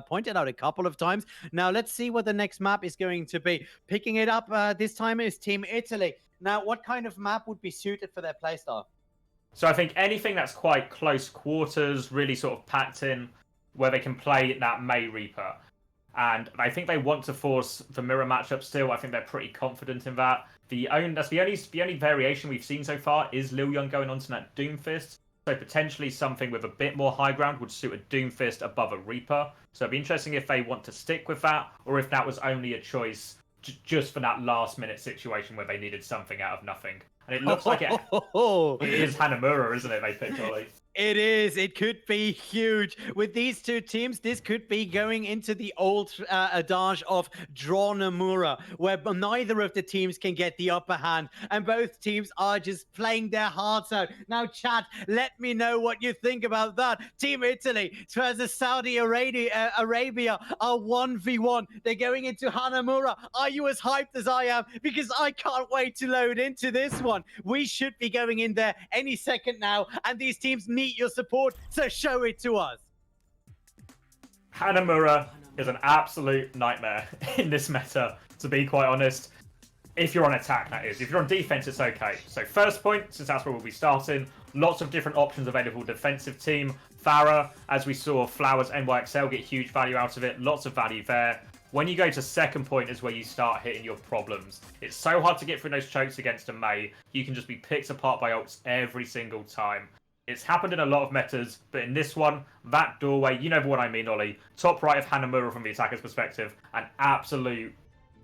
S1: pointed out a couple of times. Now let's see what the next map is going to be. Picking it up this time is Team Italy. Now, what kind of map would be suited for their playstyle?
S2: So I think anything that's quite close quarters, really sort of packed in, where they can play that May Reaper. And I think they want to force the mirror matchup still. I think they're pretty confident in that. That's the only variation we've seen so far is Liu Young going onto that Doomfist. So potentially something with a bit more high ground would suit a Doomfist above a Reaper. So it'd be interesting if they want to stick with that, or if that was only a choice just for that last minute situation where they needed something out of nothing. And it looks like it is Hanamura, isn't it? They picked Ollie.
S1: It is. It could be huge. With these two teams, this could be going into the old adage of draw Nomura, where neither of the teams can get the upper hand, and both teams are just playing their hearts out. Now, chat, let me know what you think about that. Team Italy versus Saudi Arabia are 1v1. They're going into Hanamura. Are you as hyped as I am? Because I can't wait to load into this one. We should be going in there any second now, and these teams need your support, so show it to us.
S2: Hanamura is an absolute nightmare in this meta, to be quite honest. If you're on attack, that is. If you're on defense, it's okay. So first point, since that's where we'll be starting, lots of different options available. Defensive team, Farah, as we saw, Flowers, NYXL get huge value out of it. Lots of value there. When you go to second point is where you start hitting your problems. It's so hard to get through those chokes against a Mei. You can just be picked apart by ults every single time. It's happened in a lot of metas, but in this one, that doorway, you know what I mean, Ollie. Top right of Hanamura from the attacker's perspective, an absolute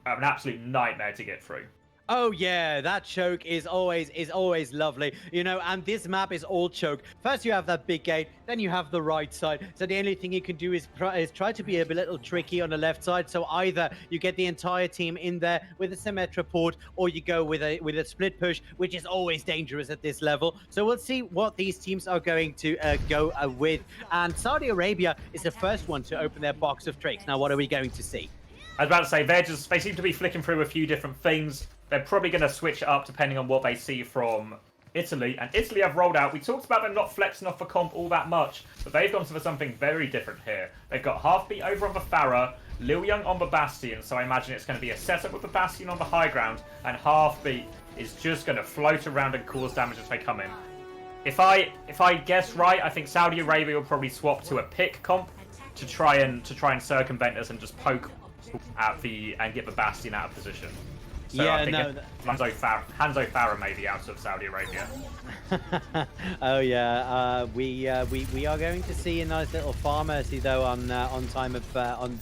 S2: nightmare to get through.
S1: Oh yeah, that choke is always lovely, you know, and this map is all choke. First you have that big gate, then you have the right side. So the only thing you can do is try to be a little tricky on the left side. So either you get the entire team in there with a Symmetra port, or you go with a split push, which is always dangerous at this level. So we'll see what these teams are going to go with. And Saudi Arabia is the first one to open their box of tricks. Now, what are we going to see?
S2: I was about to say, they seem to be flicking through a few different things. They're probably going to switch it up depending on what they see from Italy. And Italy have rolled out. We talked about them not flexing off the comp all that much, but they've gone for something very different here. They've got Halfbeat over on the Farah, Liu Young on the Bastion, so I imagine it's going to be a setup with the Bastion on the high ground, and Halfbeat is just going to float around and cause damage as they come in. If I guess right, I think Saudi Arabia will probably swap to a pick comp to try and circumvent us and just poke at and get the Bastion out of position. So
S1: yeah,
S2: I think
S1: no.
S2: Hanzo Farah may be out of Saudi Arabia.
S1: Oh yeah, we are going to see a nice little farm mercy though on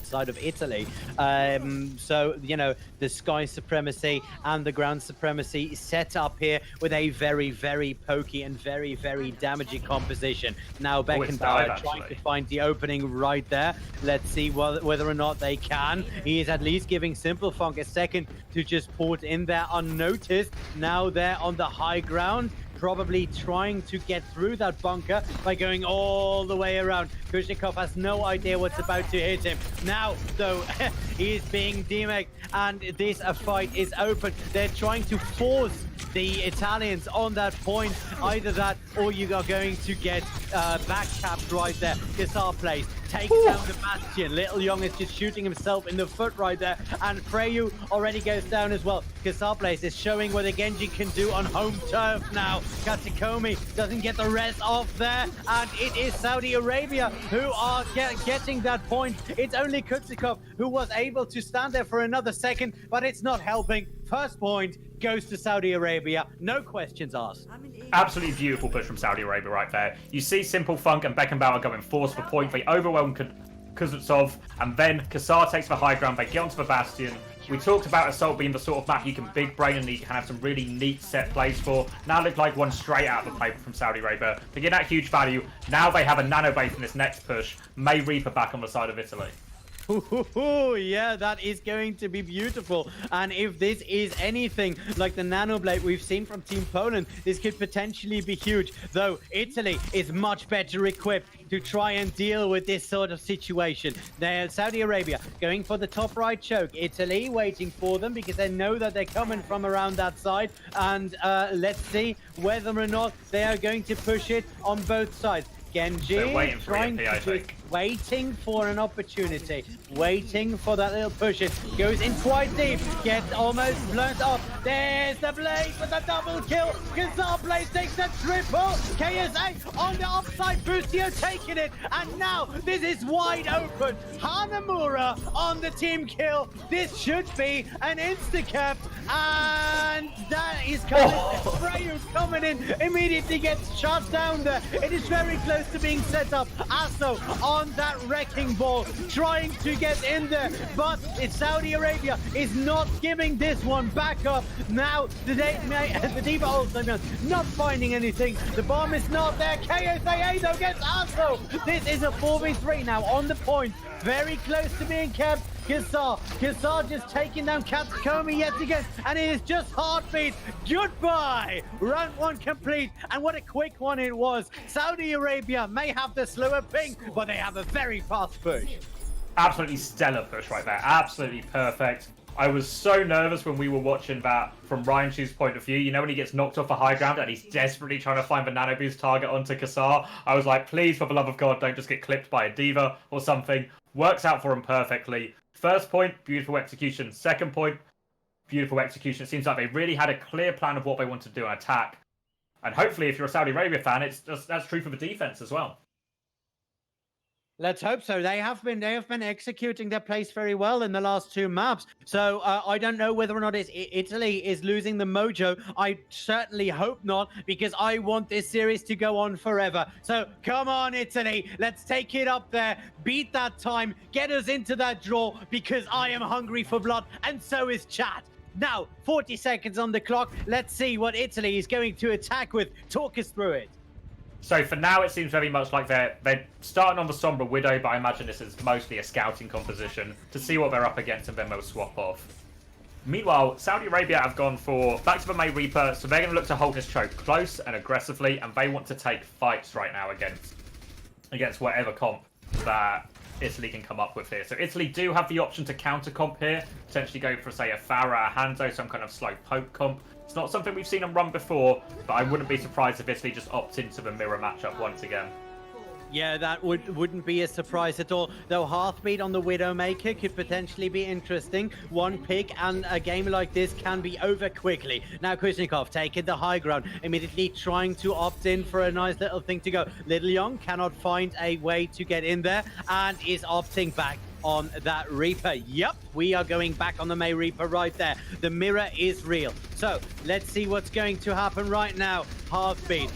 S1: side of Italy. So you know, the sky supremacy and the ground supremacy set up here with a very pokey and very damaging composition. Now Beckenbauer trying to find the opening right there. Let's see whether or not they can. He is at least giving Simple Funk a second to just port in there unnoticed. Now they're on the high ground, probably trying to get through that bunker by going all the way around. Kushnikov has no idea what's about to hit him. Now, though, he is being demeked, and this fight is open. They're trying to force the Italians on that point. Either that, or you are going to get backcapped right there. Kassar plays, takes down the Bastion. Little Young is just shooting himself in the foot right there, and Freyu already goes down as well. Kassar plays is showing what the Genji can do on home turf now. Katsukomi doesn't get the rest off there, and it is Saudi Arabia who are getting that point. It's only Kutzikov who was able to stand there for another second, but it's not helping. First point goes to Saudi Arabia, no questions asked.
S2: Absolutely beautiful push from Saudi Arabia right there. You see Simple Funk and Beckenbauer going force for point. They overwhelm Kuznetsov, and then Kassar takes the high ground. They get onto the Bastion. We talked about Assault being the sort of map you can big brain and you can have some really neat set plays for. Now look like one straight out of the paper from Saudi Arabia. To get that huge value, now they have a nano base in this next push. May Reaper back on the side of Italy.
S1: Ooh, yeah, that is going to be beautiful. And if this is anything like the Nanoblade we've seen from Team Poland, this could potentially be huge. Though Italy is much better equipped to try and deal with this sort of situation. They're Saudi Arabia going for the top right choke. Italy waiting for them because they know that they're coming from around that side. And let's see whether or not they are going to push it on both sides. Genji waiting for an opportunity, waiting for that little push. It goes in quite deep, gets almost blown up. There's the Blaze with a double kill. Kazar Blaze takes the triple. KSA on the offside, Bustio taking it, and now this is wide open. Hanamura on the team kill. This should be an insta-cap, and that is coming. Freyu coming in, immediately gets shot down there. It is very close to being set up. Aso on that wrecking ball, trying to get in there, but it's Saudi Arabia is not giving this one back up. Now the Diva also not finding anything. The bomb is not there. KSAA though gets Aso. This is a 4v3 now on the point, very close to being kept. Kazar just taking down Katsukomi yet again, and it is just Heartbeat. Goodbye! Round one complete, and what a quick one it was. Saudi Arabia may have the slower ping, but they have a very fast push.
S2: Absolutely stellar push right there. Absolutely perfect. I was so nervous when we were watching that from Ryan Chu's point of view. You know, when he gets knocked off a high ground and he's desperately trying to find the nano boost target onto Kazar. I was like, please, for the love of God, don't just get clipped by a diva or something. Works out for him perfectly. First point, beautiful execution. Second point, beautiful execution. It seems like they really had a clear plan of what they wanted to do on attack. And hopefully, if you're a Saudi Arabia fan, that's true for the defense as well.
S1: Let's hope so. They have been executing their plays very well in the last two maps. So I don't know whether or not Italy is losing the mojo. I certainly hope not, because I want this series to go on forever. So come on, Italy. Let's take it up there. Beat that time. Get us into that draw, because I am hungry for blood, and so is chat. Now, 40 seconds on the clock. Let's see what Italy is going to attack with. Talk us through it.
S2: So for now, it seems very much like they're starting on the Sombra Widow, but I imagine this is mostly a scouting composition to see what they're up against, and then they'll swap off. Meanwhile, Saudi Arabia have gone for back to the May Reaper, so they're going to look to hold this choke close and aggressively, and they want to take fights right now against whatever comp that Italy can come up with here. So Italy do have the option to counter comp here, potentially go for, say, a Farah, a Hanzo, some kind of slow poke comp. It's not something we've seen them run before, but I wouldn't be surprised if Italy just opt into the mirror matchup once again.
S1: Yeah, that wouldn't be a surprise at all. Though Heartbeat on the Widowmaker could potentially be interesting. One pick and a game like this can be over quickly. Now Kuznetsov taking the high ground, immediately trying to opt in for a nice little thing to go. Little Young cannot find a way to get in there and is opting back on that Reaper. Yep, we are going back on the May Reaper right there. The mirror is real. So let's see what's going to happen right now. Heartbeat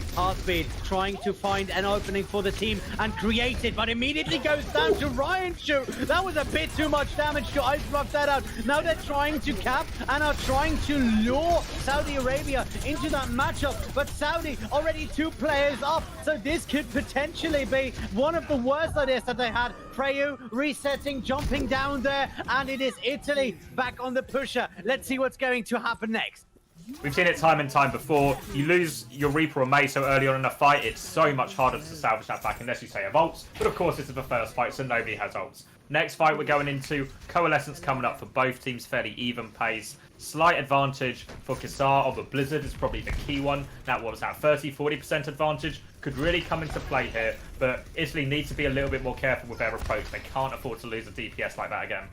S1: trying to find an opening for the team and create it, but immediately goes down to Ryan Chu. That was a bit too much damage to ice block that out. Now they're trying to cap and are trying to lure Saudi Arabia into that matchup, but Saudi already 2 players up, so this could potentially be one of the worst ideas that they had. Freyu resetting, jumping down there, and it is Italy back on the pusher. Let's see what's going to happen next.
S2: We've seen it time and time before. You lose your Reaper or May so early on in a fight, it's so much harder to salvage that back unless you say have ults. But of course, this is the first fight, so nobody has ults. Next fight we're going into, Coalescence coming up for both teams, fairly even pace. Slight advantage for Kazar on the Blizzard is probably the key one. That was that 30-40% advantage. Could really come into play here, but Italy needs to be a little bit more careful with their approach. They can't afford to lose a DPS like that again.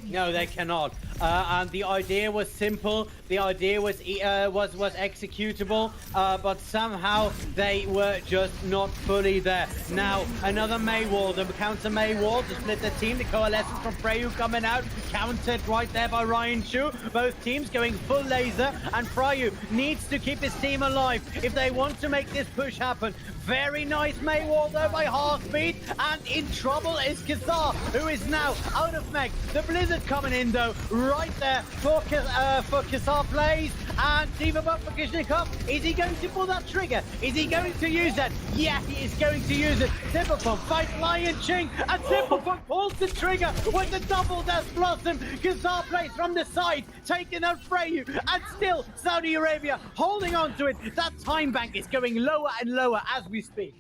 S1: No, they cannot. And the idea was simple. The idea was executable, but somehow they were just not fully there. Now, another May wall, the counter May wall to split the team. The Coalescence from Freyu coming out, countered right there by Ryan Chu. Both teams going full laser, and Freyu needs to keep his team alive if they want to make this push happen. Very nice May wall though by Heartbeat, and in trouble is Kazar, who is now out of mech. The Blizzard coming in though, right there for Kazar plays, And Diva Bomb for Kushnikov. Is he going to pull that trigger? Is he going to use it? Yeah, he is going to use it. Simple Funk fights Lion Ching, and Simple Funk pulls the trigger with the double Death Blossom. Kazar plays from the side, taking out Freyu, and still Saudi Arabia holding on to it. That time bank is going lower and lower as we speak.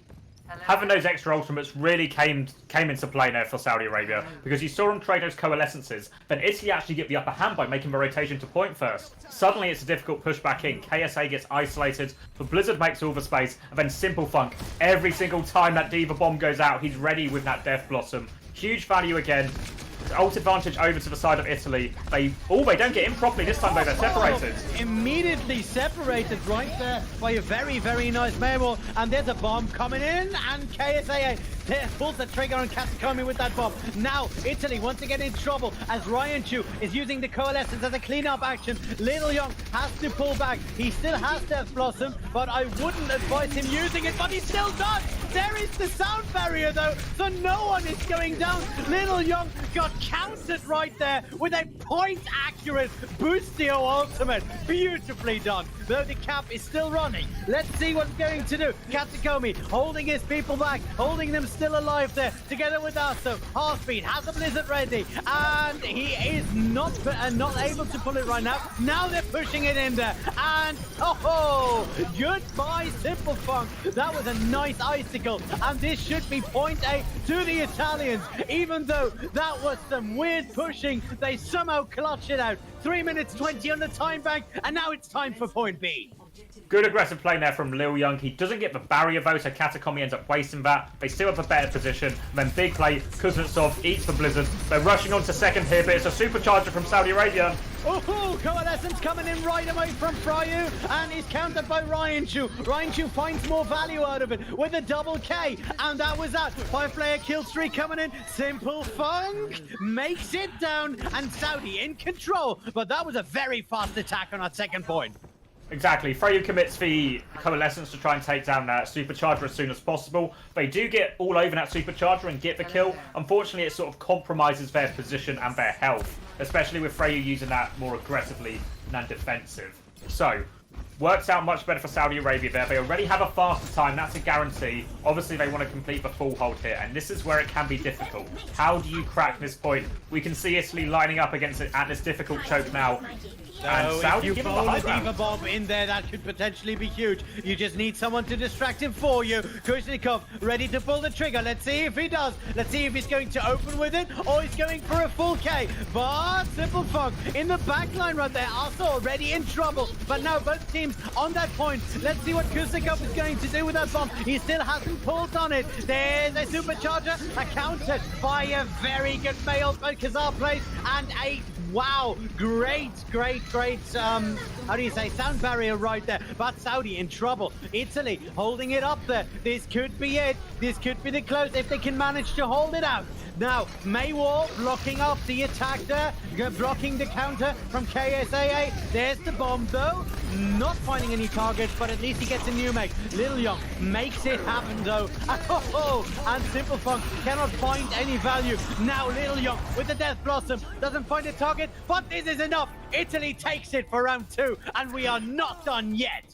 S2: Having those extra ultimates really came into play now for Saudi Arabia, because you saw them trade those coalescences, then Italy actually get the upper hand by making the rotation to point first. Suddenly it's a difficult push back in, KSA gets isolated, but Blizzard makes all the space, and then Simple Funk, every single time that Diva Bomb goes out, he's ready with that Death Blossom. Huge value again. Ult advantage over to the side of Italy. They don't get in properly this time though, they're separated.
S1: Immediately separated right there by a very, very nice Maywall. And there's a bomb coming in, and KSAA pulls the trigger on Katsukomi with that bomb. Now, Italy once again in trouble as Ryan Chu is using the Coalescence as a cleanup action. Little Young has to pull back. He still has Death Blossom, but I wouldn't advise him using it, but he still does. There is the sound barrier though, so no one is going down. Little Young got countered right there with a point accurate Boostio ultimate. Beautifully done. Though the cap is still running. Let's see what's going to do. Katsukomi holding his people back, holding them still alive there, together with Aso. Halfbeat has a Blizzard ready, and he is not able to pull it right now. Now they're pushing it in there, and goodbye Simple Funk. That was a nice icicle, and this should be point A to the Italians. Even though that was some weird pushing, they somehow clutch it out. 3 minutes 20 on the time bank, and now it's time for point B.
S2: Good aggressive play there from Lil Young. He doesn't get the barrier though, so Katsukomi ends up wasting that. They still have a better position. And then big play, Kuznetsov eats the Blizzard. They're rushing on to second here, but it's a supercharger from Saudi Arabia.
S1: Oh, Coalescence coming in right away from Fryu, and he's countered by Ryan Chu. Ryan Chu finds more value out of it with a double K, and that was that. 5-player kill streak coming in. Simple Funk makes it down, and Saudi in control, but that was a very fast attack on our second point.
S2: Exactly. Freyu commits the Coalescence to try and take down that Supercharger as soon as possible. They do get all over that Supercharger and get the kill. Unfortunately, it sort of compromises their position and their health, especially with Freyu using that more aggressively than defensive. So, works out much better for Saudi Arabia there. They already have a faster time, that's a guarantee. Obviously, they want to complete the full hold here, and this is where it can be difficult. How do you crack this point? We can see Italy lining up against it at this difficult choke now.
S1: So if you bowl a Diva Bomb in there, that could potentially be huge. You just need someone to distract him for you. Kushnikov ready to pull the trigger. Let's see if he does. Let's see if he's going to open with it or he's going for a full K. But Simple Funk in the back line right there. Also already in trouble. But now both teams on that point. Let's see what Kushnikov is going to do with that bomb. He still hasn't pulled on it. There's a supercharger accounted by a very good fail by Kazar plays and a wow, great, how do you say, sound barrier right there. But Saudi in trouble. Italy holding it up there. This could be it. This could be the close if they can manage to hold it out. Now, Maywall blocking up the attack there, blocking the counter from KSAA. There's the bomb though. Not finding any targets, but at least he gets a new make. Lil Young makes it happen though. And Simple Funk cannot find any value. Now Lil Young with the Death Blossom doesn't find a target, but this is enough. Italy takes it for round 2, and we are not done yet.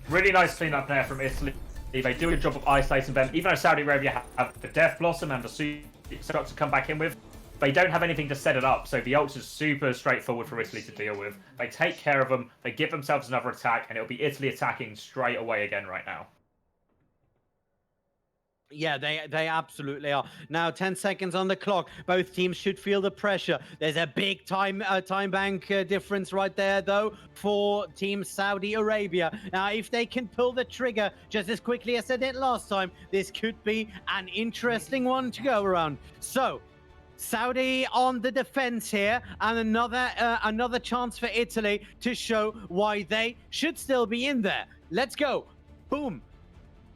S2: Really nice cleanup there from Italy. They do a job of isolating them. Even though Saudi Arabia have the Death Blossom and the Supercharger to come back in with, they don't have anything to set it up, so the ult is super straightforward for Italy to deal with. They take care of them, they give themselves another attack, and it'll be Italy attacking straight away again right now.
S1: Yeah, they absolutely are. Now, 10 seconds on the clock. Both teams should feel the pressure. There's a big time bank difference right there, though, for Team Saudi Arabia. Now, if they can pull the trigger just as quickly as they did last time, this could be an interesting one to go around. So, Saudi on the defense here, and another chance for Italy to show why they should still be in there. Let's go. Boom.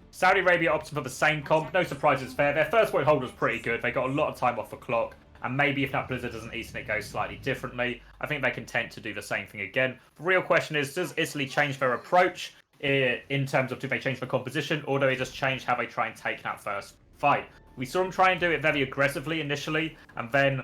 S2: Saudi Arabia opted for the same comp. No surprises there. Their first point hold was pretty good. They got a lot of time off the clock. And maybe if that Blizzard doesn't eat and it goes slightly differently, I think they can tend to do the same thing again. The real question is, does Italy change their approach in terms of do they change the composition, or do they just change how they try and take that first fight? We saw them try and do it very aggressively initially, and then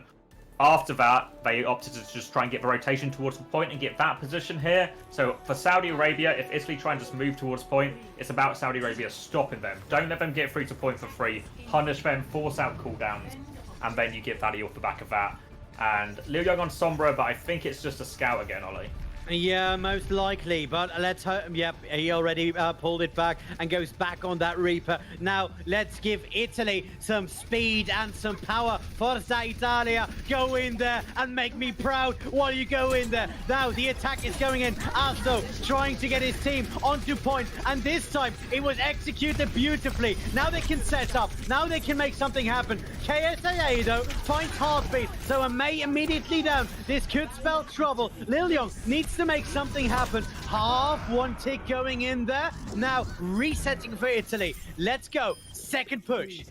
S2: After that, they opted to just try and get the rotation towards the point and get that position here. So for Saudi Arabia, if Italy try and just move towards point, it's about Saudi Arabia stopping them. Don't let them get through to point for free. Punish them, force out cooldowns, and then you get value off the back of that. And Liu Young on Sombra, but I think it's just a scout again, Ollie.
S1: Yeah, most likely, but let's hope. Yep, he already pulled it back and goes back on that Reaper. Now, let's give Italy some speed and some power. Forza Italia, go in there and make me proud while you go in there. Now, the attack is going in. Also, trying to get his team onto point, and this time, it was executed beautifully. Now they can set up. Now they can make something happen. KSAA, though, finds Heartbeat, so a May immediately down. This could spell trouble. Lil Young needs to make something happen. Half one tick going in there. Now resetting for Italy. Let's go. Second push.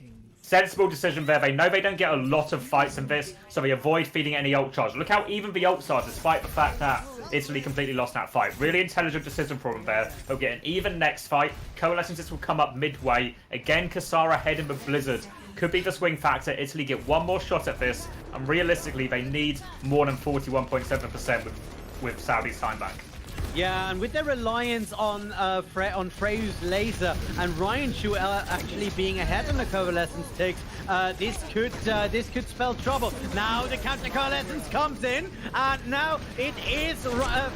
S2: Sensible decision there. They know they don't get a lot of fights in this, so they avoid feeding any ult charge. Look how even the ults are, despite the fact that Italy completely lost that fight. Really intelligent decision from them there. They'll get an even next fight. Coalescences will come up midway. Again, Kasara ahead in the Blizzard. Could be the swing factor. Italy get one more shot at this, and realistically, they need more than 41.7% with Saudi's time back.
S1: Yeah, and with their reliance on Frey's laser and Ryan Shu actually being ahead on the coalescence ticks, this could spell trouble. Now the counter coalescence comes in, and now it is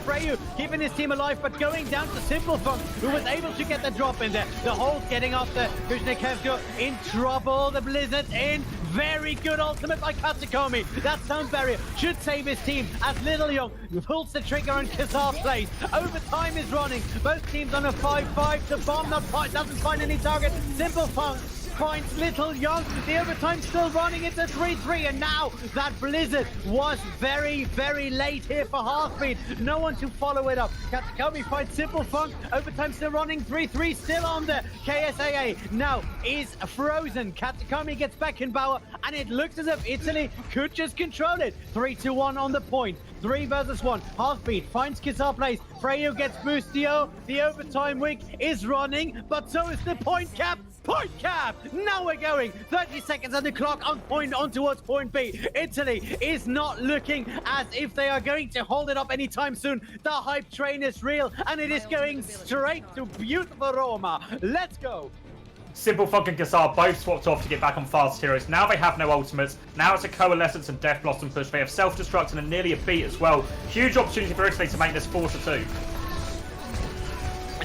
S1: Freyu keeping his team alive, but going down to Simple Funk, who was able to get the drop in there. The hold getting off the Kuznetsov in trouble. The Blizzard in. Very good ultimate by Katsukomi. That sound barrier should save his team as Little Young pulls the trigger and Kazar plays. Overtime is running. Both teams on a 5-5. The bomb doesn't find any target. Simple Funk finds Little Young. The overtime still running. It's a 3-3, and now that Blizzard was very, very late here for Heartbeat. No one to follow it up. Katsukomi finds Simple Funk. Overtime still running. 3-3 still on there. KSAA now is frozen. Katsukomi gets back in power, and it looks as if Italy could just control it. 3-1 on the point. 3 versus 1. Heartbeat finds Kizar plays. Freyo gets Boostio. The overtime week is running, but so is the point cap. Point cap! Now we're going. 30 seconds on the clock on towards point B. Italy is not looking as if they are going to hold it up anytime soon. The hype train is real, and it is going straight to beautiful Roma. Let's go.
S2: Simple Funk and Kazar both swapped off to get back on fast heroes. Now they have no ultimates. Now it's a Coalescence and Death Blossom push. They have self-destruct and nearly a beat as well. Huge opportunity for Italy to make this 4-2.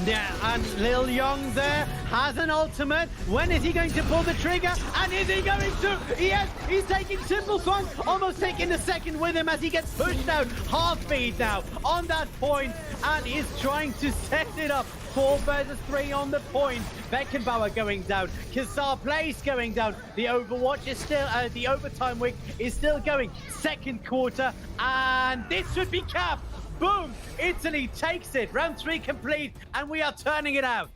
S1: Yeah, and Lil Young there has an ultimate. When is he going to pull the trigger? And is he going to? Yes, he's taking Simple Funk, almost taking the second with him as he gets pushed out. Heartbeat now on that point and is trying to set it up. 4 versus 3 on the point. Beckenbauer going down. Kazar Place going down. The Overwatch is still, the overtime week is still going. Second quarter, and this should be capped. Boom! Italy takes it. Round 3 complete, and we are turning it out.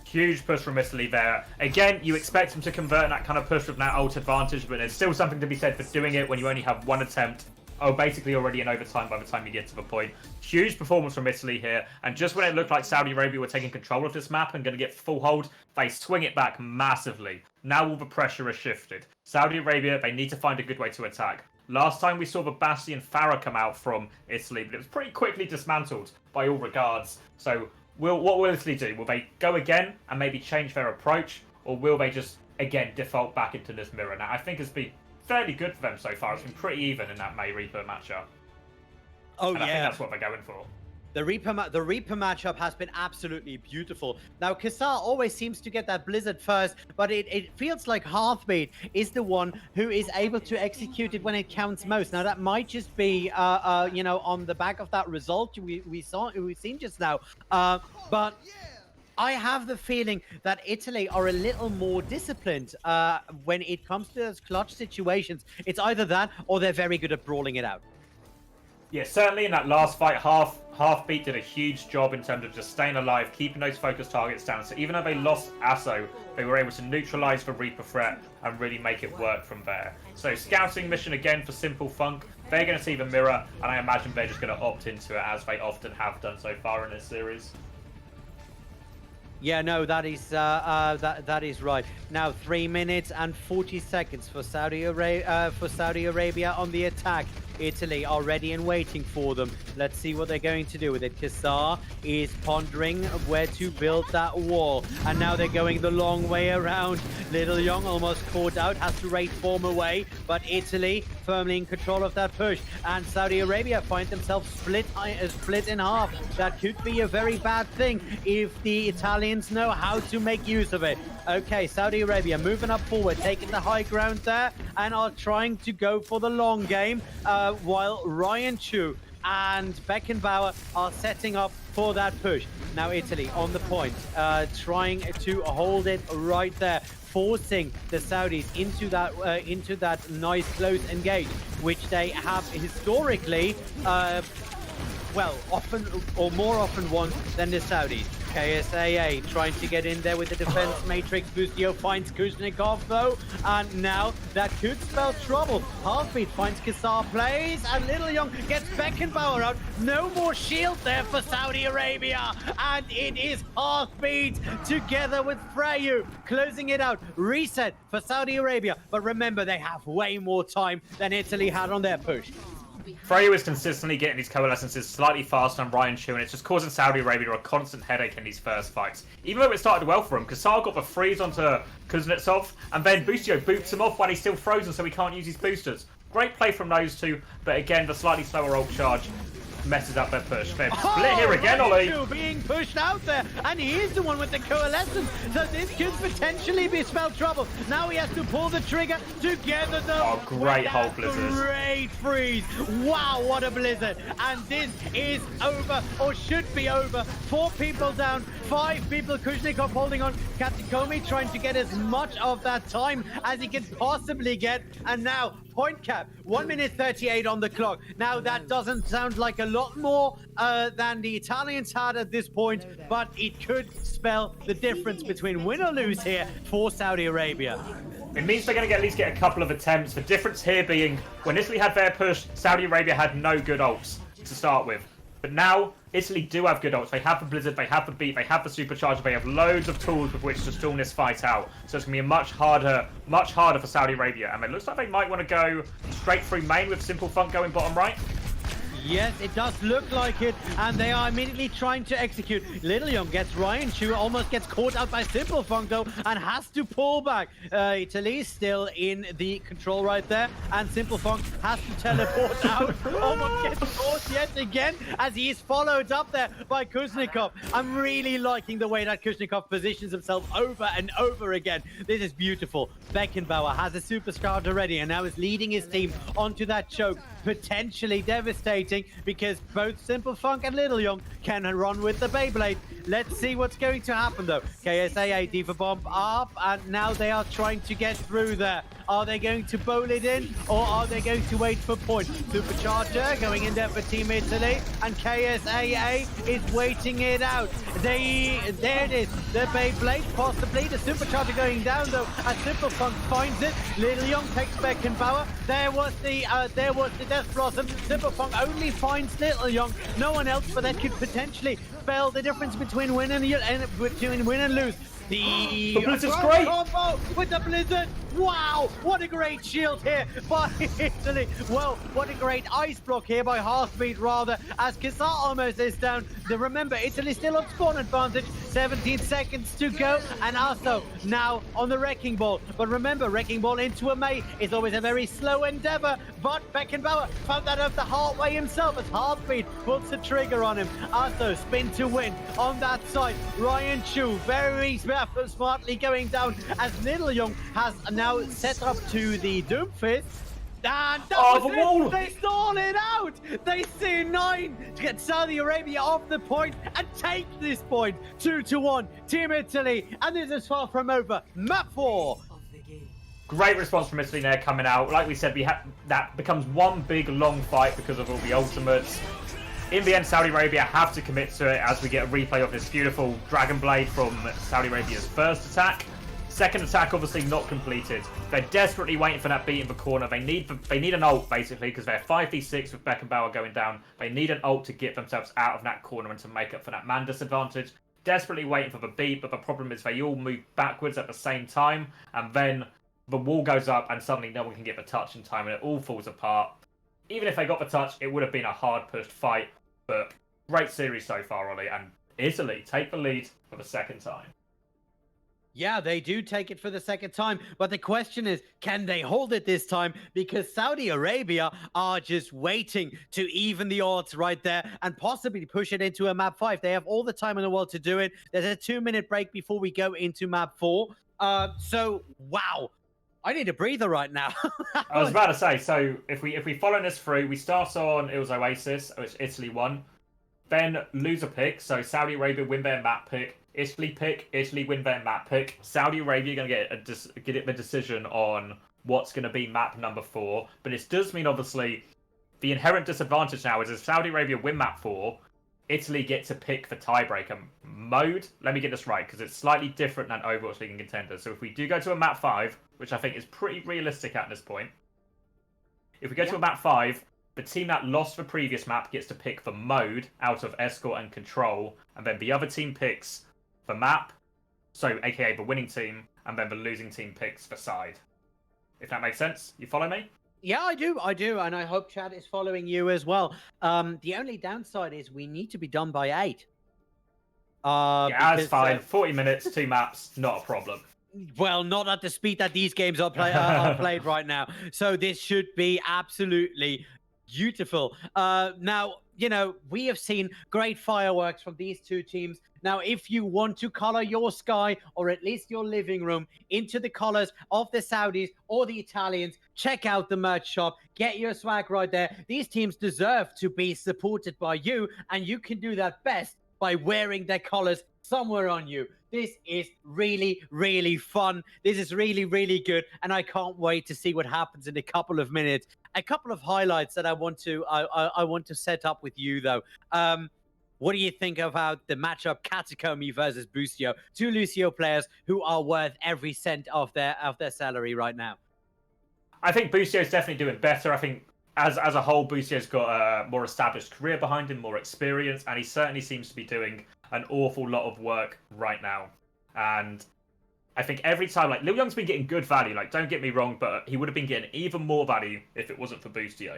S2: Huge push from Italy there. Again, you expect them to convert in that kind of push with that ult advantage, but there's still something to be said for doing it when you only have one attempt. Oh, basically already in overtime by the time you get to the point. Huge performance from Italy here. And just when it looked like Saudi Arabia were taking control of this map and going to get full hold, they swing it back massively. Now all the pressure has shifted. Saudi Arabia, they need to find a good way to attack. Last time we saw the Bastion Farah come out from Italy, but it was pretty quickly dismantled by all regards. So what will Italy do? Will they go again and maybe change their approach? Or will they just, again, default back into this mirror? Now, I think it's been fairly good for them so far. It's been pretty even in that May Reaper matchup.
S1: Oh,
S2: and
S1: yeah.
S2: I think that's what they're going for.
S1: The Reaper matchup has been absolutely beautiful. Now, Kazar always seems to get that Blizzard first, but it feels like Heartbeat is the one who is able to execute it when it counts most. Now, that might just be, you know, on the back of that result we've seen just now. But I have the feeling that Italy are a little more disciplined when it comes to those clutch situations. It's either that or they're very good at brawling it out.
S2: Yeah, certainly in that last fight, Heartbeat did a huge job in terms of just staying alive, keeping those focus targets down. So even though they lost Asso, they were able to neutralize the Reaper threat and really make it work from there. So scouting mission again for Simple Funk. They're going to see the mirror, and I imagine they're just going to opt into it as they often have done so far in this series.
S1: Yeah, no, that is that is right. Now 3 minutes and 40 seconds for Saudi Arabia on the attack. Italy are ready and waiting for them. Let's see what they're going to do with it. Kassar is pondering where to build that wall. And now they're going the long way around. Little Young almost caught out, has to raid form away. But Italy firmly in control of that push. And Saudi Arabia find themselves split in half. That could be a very bad thing if the Italians know how to make use of it. Okay, Saudi Arabia moving up forward, taking the high ground there, and are trying to go for the long game, while Ryan Chu and Beckenbauer are setting up for that push. Now Italy on the point, trying to hold it right there, forcing the Saudis into that nice close engage, which they have historically, well, often or more often won than the Saudis. KSAA trying to get in there with the defense matrix. Bustio finds Kuznetsov though, and now that could spell trouble. Heartbeat finds Kassar, plays, and Little Young gets Beckenbauer out. No more shield there for Saudi Arabia, and it is Heartbeat together with Freyu closing it out. Reset for Saudi Arabia, but remember they have way more time than Italy had on their push.
S2: Freyu is consistently getting these coalescences slightly faster than Ryan Chu, and it's just causing Saudi Arabia a constant headache in these first fights. Even though it started well for him, Kassar got the freeze onto Kuznetsov, and then Bustio boots him off while he's still frozen so he can't use his boosters. Great play from those two, but again, the slightly slower ult charge messes up their push. They're split here again, Ollie.
S1: Being pushed out there, and he is the one with the coalescence, so this could potentially be spell trouble. Now he has to pull the trigger together though.
S2: Oh, great hold blizzard.
S1: Great freeze. Wow, what a blizzard. And this is over, or should be over. 4 people down, 5 people. Kuznetsov holding on. Katikomi trying to get as much of that time as he can possibly get. And now, point cap, 1 minute 38 on the clock. Now that doesn't sound like a lot more than the Italians had at this point, but it could spell the difference between win or lose here for Saudi Arabia.
S2: It means they're going to at least get a couple of attempts. The difference here being, when Italy had their push, Saudi Arabia had no good ults to start with. But now, Italy do have good ults. They have the Blizzard, they have the Beat, they have the Supercharger, they have loads of tools with which to stall this fight out. So it's going to be much harder for Saudi Arabia. And it looks like they might want to go straight through main with Simple Funk going bottom right.
S1: Yes, it does look like it, and they are immediately trying to execute. Little Young gets Ryan Chu, almost gets caught out by Simple Funk though, and has to pull back. Italy still in the control right there, and Simple Funk has to teleport out. Almost gets caught yet again as he is followed up there by Kuznetsov. I'm really liking the way that Kuznetsov positions himself over and over again. This is beautiful. Beckenbauer has a supercharger ready and now is leading his team onto that choke. Potentially devastating because both Simple Funk and Little Young can run with the Beyblade. Let's see what's going to happen though. KSAA Diva Bomb up, and now they are trying to get through there. Are they going to bowl it in, or are they going to wait for point? Supercharger going in there for Team Italy, and KSAA is waiting it out. There it is, the Beyblade, possibly. The Supercharger going down though, as Simple Funk finds it. Little Young takes Beckenbauer. There was the Death Blossom. Simple Funk only finds Little Young, no one else, but that could potentially spell the difference between win and lose. The
S2: Blizzard's great
S1: combo with the Blizzard. Wow, what a great shield here by Italy. Well, what a great ice block here by Heartbeat rather, as Kassar almost is down. Remember, Italy still on spawn advantage. 17 seconds to go, and also now on the Wrecking Ball. But remember, Wrecking Ball into a May is always a very slow endeavor, but Beckenbauer found that out the hard way himself as Heartbeat pulls the trigger on him. Also, spin to win on that side. Ryan Chu very smartly going down as Little Young has now set up to the Doomfist. And that was it. They stall it out. They see 9 to get Saudi Arabia off the point and take this point. 2-1, Team Italy, and this is far from over. Map 4.
S2: Great response from Italy there coming out. Like we said, that becomes one big long fight because of all the ultimates. In the end, Saudi Arabia have to commit to it as we get a replay of this beautiful Dragon Blade from Saudi Arabia's first attack. Second attack obviously not completed. They're desperately waiting for that beat in the corner. They need an ult basically because they're 5v6 with Beckenbauer going down. They need an ult to get themselves out of that corner and to make up for that man disadvantage. desperately waiting for the beat, but the problem is they all move backwards at the same time, and then the wall goes up, and suddenly no one can get the touch in time, and it all falls apart. Even if they got the touch, it would have been a hard-pushed fight, but great series so far, Ollie, and Italy take the lead for the second time.
S1: Yeah, they do take it for the second time, but the question is, can they hold it this time? Because Saudi Arabia are just waiting to even the odds right there and possibly push it into a map 5. They have all the time in the world to do it. There's a 2-minute break before we go into map 4. So wow, I need a breather right now.
S2: I was about to say, so if we follow this through, we start on, it was Oasis, which Italy won. Then loser pick, so Saudi Arabia win their map pick. Italy pick, Italy win their map pick. Saudi Arabia going to get the decision on what's going to be map number 4. But it does mean, obviously, the inherent disadvantage now is if Saudi Arabia win map 4, Italy get to pick the tiebreaker mode. Let me get this right, because it's slightly different than Overwatch League and Contenders. So if we do go to a map 5, which I think is pretty realistic at this point, if we go to a map 5, the team that lost the previous map gets to pick the mode out of Escort and Control, and then the other team picks the map, so aka the winning team, and then the losing team picks the side. If that makes sense? You follow me?
S1: Yeah, I do, and I hope Chad is following you as well. The only downside is we need to be done by 8.
S2: Yeah, that's fine. 40 minutes, 2 maps, not a problem.
S1: Well, not at the speed that these games are played right now. So this should be absolutely beautiful. Now, we have seen great fireworks from these two teams. Now, if you want to color your sky, or at least your living room, into the colors of the Saudis or the Italians, check out the merch shop. Get your swag right there. These teams deserve to be supported by you, and you can do that best by wearing their colors somewhere on you. This is really, really fun. This is really, really good, and I can't wait to see what happens in a couple of minutes. A couple of highlights that I want to set up with you, though. What do you think about the matchup Catacomb versus Busio? Two Lucio players who are worth every cent of their salary right now.
S2: I think Busio's definitely doing better. I think as a whole, Busio's got a more established career behind him, more experience, and he certainly seems to be doing an awful lot of work right now. And I think every time, like, Liu Young's been getting good value, like, don't get me wrong, but he would have been getting even more value if it wasn't for Busio.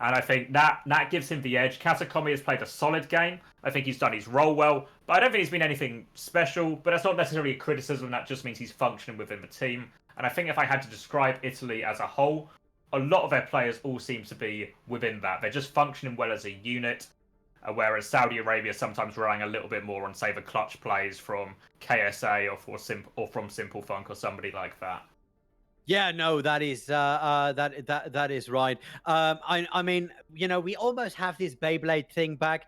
S2: And I think that gives him the edge. Katakomi has played a solid game. I think he's done his role well, but I don't think he's been anything special. But that's not necessarily a criticism. That just means he's functioning within the team. And I think if I had to describe Italy as a whole, a lot of their players all seem to be within that. They're just functioning well as a unit, whereas Saudi Arabia sometimes relying a little bit more on, say, the clutch plays from KSA or from Simple Funk or somebody like that.
S1: Yeah, no, that is that is right. I mean, we almost have this Beyblade thing back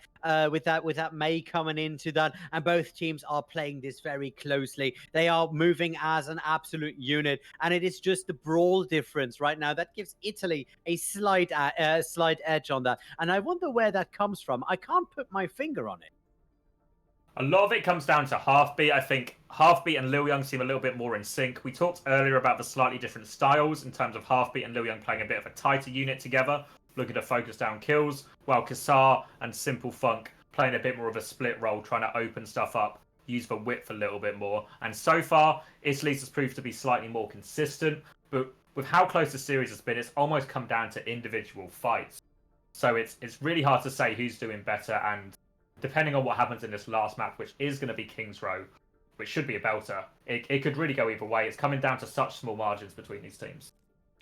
S1: with that May coming into that, and both teams are playing this very closely. They are moving as an absolute unit, and it is just the brawl difference right now that gives Italy a slight edge on that. And I wonder where that comes from. I can't put my finger on it.
S2: A lot of it comes down to Halfbeat. I think Halfbeat and Liu Young seem a little bit more in sync. We talked earlier about the slightly different styles in terms of Halfbeat and Liu Young playing a bit of a tighter unit together, looking to focus down kills, while Kassar and Simple Funk playing a bit more of a split role, trying to open stuff up, use the width a little bit more. And so far, Italy's has proved to be slightly more consistent, but with how close the series has been, it's almost come down to individual fights. So it's really hard to say who's doing better, and depending on what happens in this last map, which is going to be King's Row, which should be a belter, it could really go either way. It's coming down to such small margins between these teams.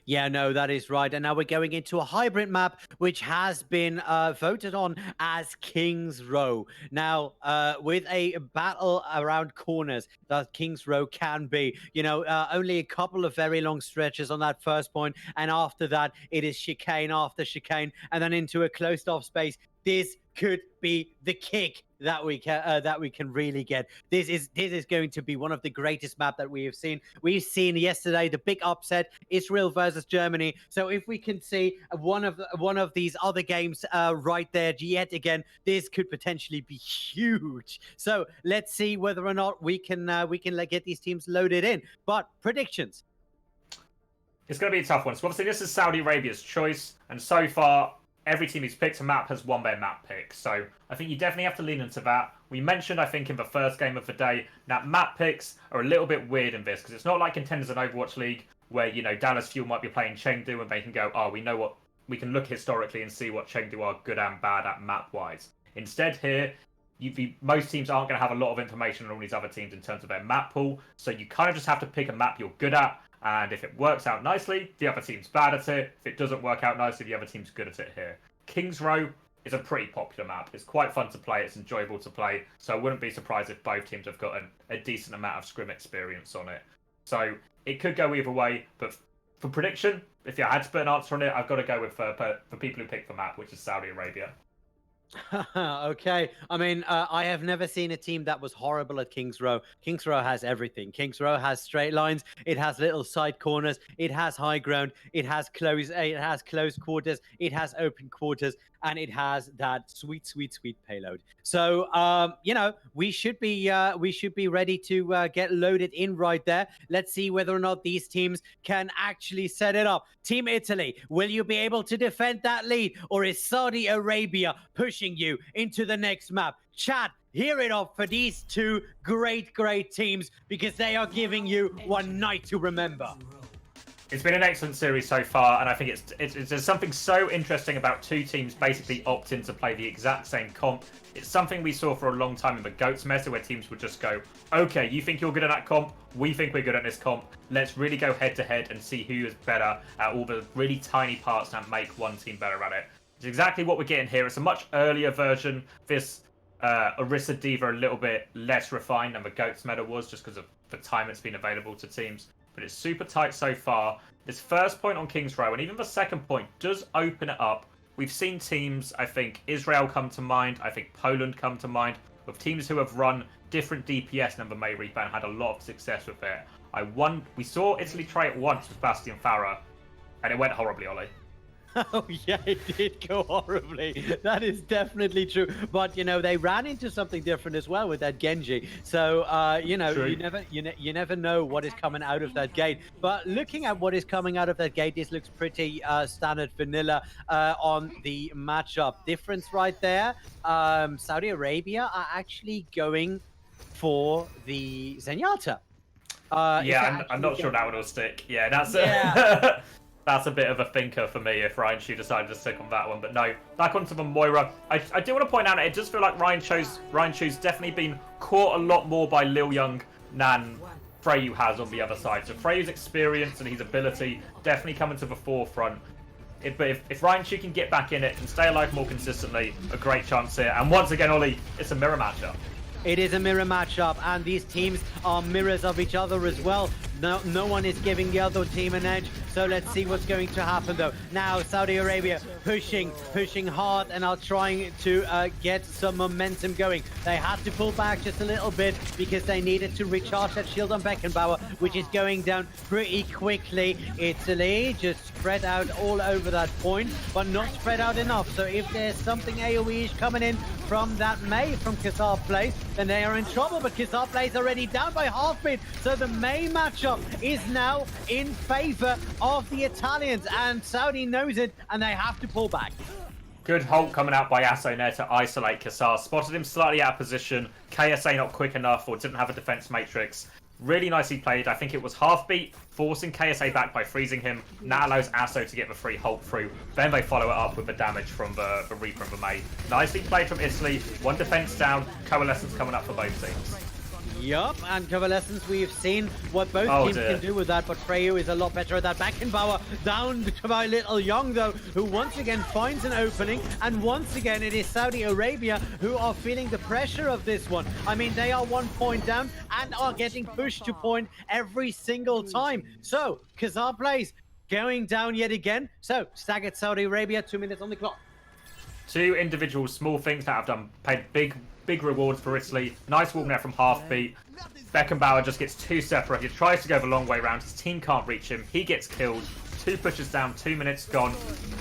S1: Yeah, no, that is right. And now we're going into a hybrid map, which has been voted on as King's Row. Now, with a battle around corners that King's Row can be, only a couple of very long stretches on that first point. And after that, it is chicane after chicane, and then into a closed off space. This could be the kick that we can really get. This is going to be one of the greatest map that we have seen. We've seen yesterday the big upset, Israel versus Germany. So if we can see one of these other games right there yet again, this could potentially be huge. So let's see whether or not we can get these teams loaded in. But predictions.
S2: It's going to be a tough one. So obviously this is Saudi Arabia's choice, and so far every team who's picked a map has won their map pick. So I think you definitely have to lean into that. We mentioned, I think, in the first game of the day, that map picks are a little bit weird in this because it's not like contenders in Overwatch League where, you know, Dallas Fuel might be playing Chengdu and they can go, oh, we know what, we can look historically and see what Chengdu are good and bad at map-wise. Instead here, most teams aren't going to have a lot of information on all these other teams in terms of their map pool, so you kind of just have to pick a map you're good at, and if it works out nicely, the other team's bad at it. If it doesn't work out nicely, the other team's good at it here. King's Row is a pretty popular map. It's quite fun to play, it's enjoyable to play, so I wouldn't be surprised if both teams have got a decent amount of scrim experience on it. So it could go either way, but for prediction, if you had to put an answer on it, I've got to go with for people who pick the map, which is Saudi Arabia.
S1: Okay. I mean, I have never seen a team that was horrible at Kings Row. Kings Row has everything. Kings Row has straight lines. It has little side corners. It has high ground. It has close quarters. It has open quarters, and it has that sweet payload. So, you know, we should be ready to get loaded in right there. Let's see whether or not these teams can actually set it up. Team Italy, will you be able to defend that lead, or is Saudi Arabia pushing you into the next map? Chat, hear it up for these two great teams, because they are giving you one night to remember.
S2: It's been an excellent series so far, and I think there's something so interesting about two teams basically opting to play the exact same comp. It's something we saw for a long time in the GOATS meta, where teams would just go, okay, you think you're good at that comp, we think we're good at this comp, let's really go head to head and see who is better at all the really tiny parts that make one team better at it. It's exactly what we're getting here. It's a much earlier version. This Orisa D.Va a little bit less refined than the GOATS meta was, just because of the time it's been available to teams. But it's super tight so far. This first point on King's Row, and even the second point, does open it up. We've seen teams, I think Israel come to mind, I think Poland come to mind, with teams who have run different DPS than the May Reaper and had a lot of success with it. We saw Italy try it once with Bastian Farah, and it went horribly, Ollie.
S1: Oh yeah, it did go horribly. That is definitely true. But you know, they ran into something different as well with that Genji. So you know,
S2: True.
S1: you never know what is coming out of that gate. But looking at what is coming out of that gate, this looks pretty standard vanilla on the matchup. Difference right there. Saudi Arabia are actually going for the Zenyatta.
S2: Yeah, I'm not sure that one will stick. Yeah, that's that's a bit of a thinker for me if Ryan Chu decided to stick on that one. But no, back onto the Moira. I do want to point out that it does feel like Ryan Chu's definitely been caught a lot more by Lil Young than Freyu has on the other side. So Freyu's experience and his ability definitely coming to the forefront. But if Ryan Chu can get back in it and stay alive more consistently, a great chance here. And once again, Ollie, it's a mirror matchup.
S1: It is a mirror matchup, and these teams are mirrors of each other as well. No one is giving the other team an edge, so let's see what's going to happen though. Now Saudi Arabia pushing hard and are trying to get some momentum going. They had to pull back just a little bit because they needed to recharge that shield on Beckenbauer, which is going down pretty quickly. Italy just spread out all over that point, but not spread out enough. So if there's something AoE-ish coming in from that May from Kazar Place, then they are in trouble. But Kazar Place already down by half-bit, so the May matchup is now in favor of the Italians, and Saudi knows it, and they have to pull back.
S2: Good Hulk coming out by Asso there to isolate Kazar. Spotted him slightly out of position. KSA not quick enough, or didn't have a defense matrix. Really nicely played. I think it was half-beat, forcing KSA back by freezing him. That allows Asso to get the free Hulk through. Then they follow it up with the damage from the Reaper and the May. Nicely played from Italy. One defense down. Coalescence coming up for both teams.
S1: Yup, and Coalescence, we've seen what both teams can do with that, but Freyu is a lot better at that. Beckenbauer down by Little Young, though, who once again finds an opening, and once again it is Saudi Arabia who are feeling the pressure of this one. I mean, they are 1 point down and are getting pushed to point every single time. So, Kazar Place going down yet again. So, staggered Saudi Arabia, 2 minutes on the clock.
S2: Two individual small things that have paid big rewards for Italy. Nice walk there from half-beat. Beckenbauer just gets too separate. He tries to go the long way around. His team can't reach him. He gets killed. 2 pushes down, 2 minutes gone.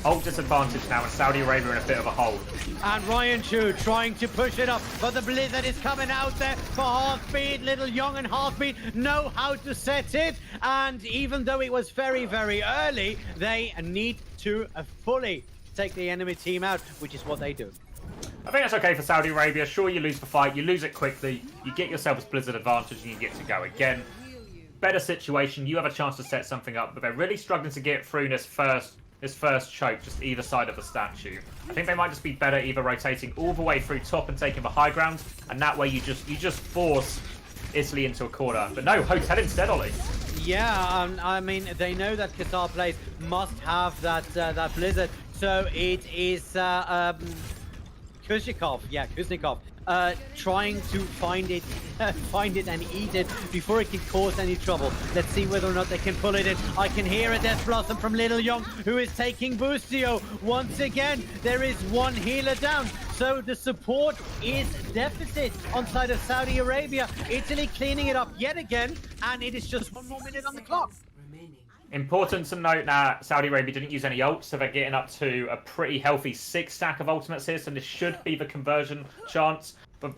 S2: Ult disadvantage now, and Saudi Arabia in a bit of a hole.
S1: And Ryan Chu trying to push it up, but the Blizzard is coming out there for half-beat. Little Young and half-beat know how to set it. And even though it was very, very early, they need to fully take the enemy team out, which is what they do.
S2: I think that's okay for Saudi Arabia. Sure, you lose the fight, you lose it quickly, you get yourself a Blizzard advantage, and you get to go again. Better situation, you have a chance to set something up, but they're really struggling to get through this first choke, just either side of the statue. I think they might just be better either rotating all the way through top and taking the high ground, and that way you just force Italy into a corner. But no, Hotel instead, Ollie.
S1: Yeah, I mean, they know that Qatar Plays must have that Blizzard, so it is Kuznetsov, trying to find it and eat it before it can cause any trouble. Let's see whether or not they can pull it in. I can hear a Death Blossom from Little Young, who is taking Boostio. Once again, there is one healer down. So the support is deficit on side of Saudi Arabia. Italy cleaning it up yet again, and it is just 1 more minute on the clock.
S2: Important to note that Saudi Arabia didn't use any ults, so they're getting up to a pretty healthy 6 stack of ultimates here, so this should be the conversion chance. But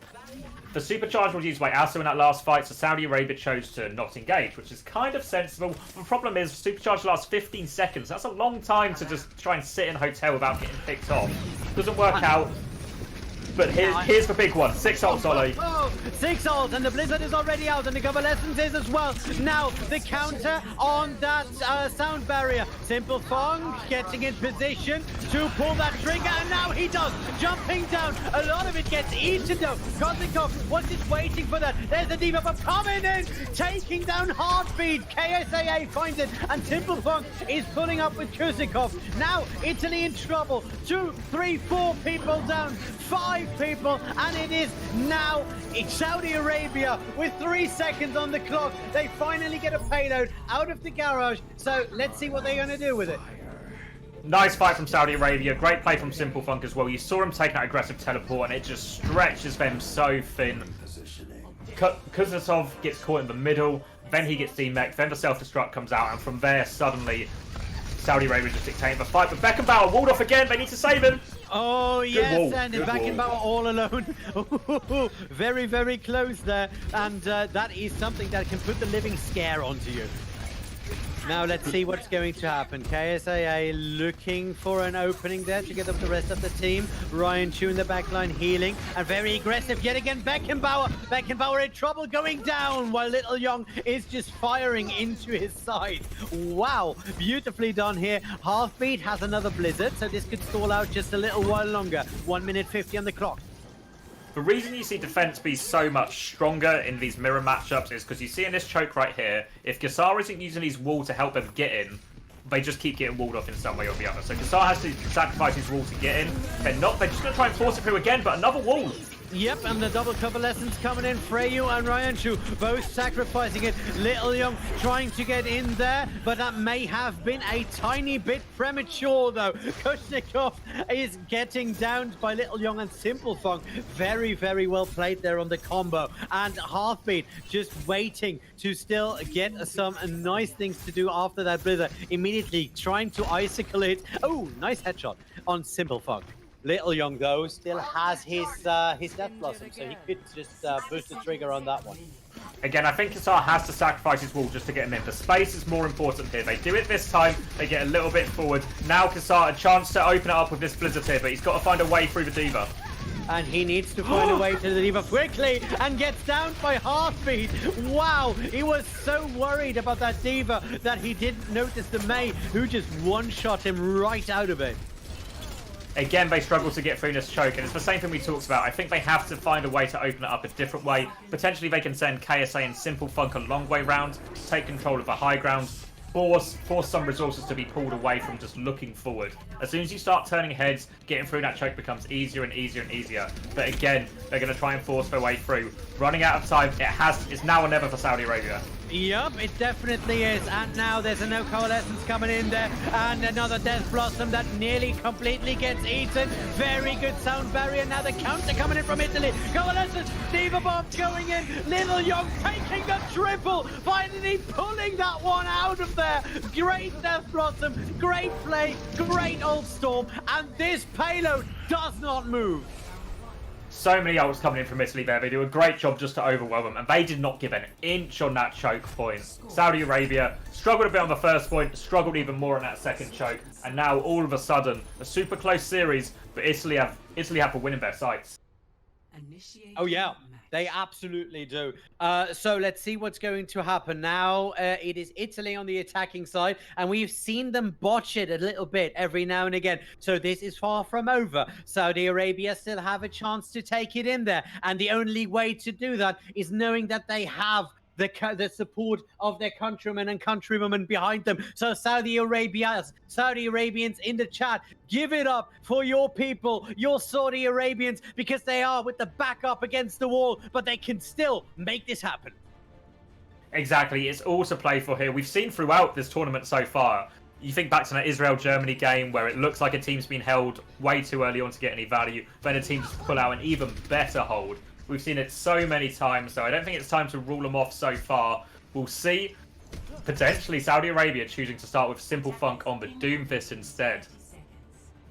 S2: the supercharge was used by Asu in that last fight, so Saudi Arabia chose to not engage, which is kind of sensible. The problem is supercharge lasts 15 seconds. That's a long time to just try and sit in a hotel without getting picked off. Doesn't work out. But here's the big one. 6 ults, Ollie.
S1: 6 ults, and the Blizzard is already out, and the Convalescence is as well. Now, the counter on that sound barrier. Simple Fong getting in position to pull that trigger, and now he does. Jumping down. A lot of it gets eaten, though. Koznikov was just waiting for that. There's the Diva, but coming in, taking down Heartbeat. KSAA finds it, and Simple Fong is pulling up with Koznikov. Now, Italy in trouble. 2, 3, 4 people down. 5 people, and it is now Saudi Arabia with 3 seconds on the clock. They finally get a payload out of the garage, so let's see what they're going to do with it.
S2: Nice fight from Saudi Arabia. Great play from Simple Funk as well. You saw him take that aggressive teleport, and it just stretches them so thin. Kuznetsov gets caught in the middle, then he gets demeched, then the self-destruct comes out, and from there, suddenly, Saudi Arabia just dictating the fight. But Beckenbauer walled off again. They need to save him.
S1: Oh, yes, and Beckenbauer all alone. Very, very close there. And that is something that can put the living scare onto you. Now let's see what's going to happen. KSAA looking for an opening there to get up the rest of the team. Ryan Chu in the backline healing, and very aggressive yet again. Beckenbauer in trouble, going down while Little Young is just firing into his side. Wow, beautifully done here. Heartbeat has another Blizzard, so this could stall out just a little while longer. 1 minute 50 on the clock.
S2: The reason you see defense be so much stronger in these mirror matchups is because you see in this choke right here, if Qassar isn't using his wall to help them get in, they just keep getting walled off in some way or the other. So Qassar has to sacrifice his wall to get in. They're just going to try and force it through again, but another wall.
S1: Yep, and the double convalescence coming in. Freyu and Ryan Chu both sacrificing it. Little Young trying to get in there, but that may have been a tiny bit premature, though. Kuznetsov is getting downed by Little Young, and Simple Funk very, very well played there on the combo. And Heartbeat just waiting to still get some nice things to do after that Blizzard. Immediately trying to icicle it. Oh, nice headshot on Simple Funk. Little Young, though, still has his Death Blossom, so he could just boost the trigger on that one.
S2: Again, I think Qassar has to sacrifice his wall just to get him in. The space is more important here. They do it this time. They get a little bit forward. Now Qassar a chance to open it up with this Blizzard here, but he's got to find a way through the Diva.
S1: And he needs to find a way to the Diva quickly, and gets down by Heartbeat. Wow, he was so worried about that Diva that he didn't notice the Mei, who just one-shot him right out of it.
S2: Again, they struggle to get through this choke, and it's the same thing we talked about. I think they have to find a way to open it up a different way. Potentially they can send KSA and Simple Funk a long way round, take control of the high ground, force some resources to be pulled away from just looking forward. As soon as you start turning heads, getting through that choke becomes easier and easier and easier. But again, they're going to try and force their way through. Running out of time, it's now or never for Saudi Arabia.
S1: Yup, it definitely is. And now there's a no coalescence coming in there, and another Death Blossom that nearly completely gets eaten. Very good sound barrier. Now the counter coming in from Italy. Coalescence, Diva Bomb going in. Little Young taking the triple, finally pulling that one out of there. Great Death Blossom, great play, great old Storm, and this payload does not move.
S2: So many ults coming in from Italy there. They do a great job just to overwhelm them, and they did not give an inch on that choke point. Saudi Arabia struggled a bit on the first point, struggled even more on that second choke, and now all of a sudden, a super close series, but Italy have the win in their sights.
S1: Oh yeah, they absolutely do. So let's see what's going to happen now. It is Italy on the attacking side, and we've seen them botch it a little bit every now and again. So this is far from over. Saudi Arabia still have a chance to take it in there, and the only way to do that is knowing that they have the support of their countrymen and countrywomen behind them. So Saudi Arabians in the chat, give it up for your people, your Saudi Arabians, because they are with the back up against the wall, but they can still make this happen.
S2: Exactly, it's all to play for here. We've seen throughout this tournament so far, you think back to that Israel-Germany game where it looks like a team's been held way too early on to get any value, then a team just pull out an even better hold. We've seen it so many times, so I don't think it's time to rule them off so far. We'll see. Potentially Saudi Arabia choosing to start with Simple Funk on the Doomfist instead.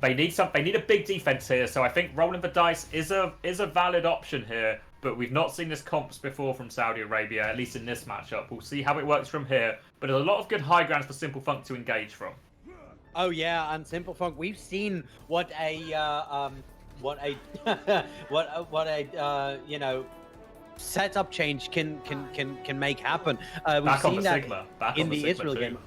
S2: They need a big defense here, so I think rolling the dice is a valid option here. But we've not seen this comps before from Saudi Arabia, at least in this matchup. We'll see how it works from here. But there's a lot of good high grounds for Simple Funk to engage from.
S1: Oh yeah, and Simple Funk, we've seen what a you know, setup change can make happen. We've seen that in the Israel game.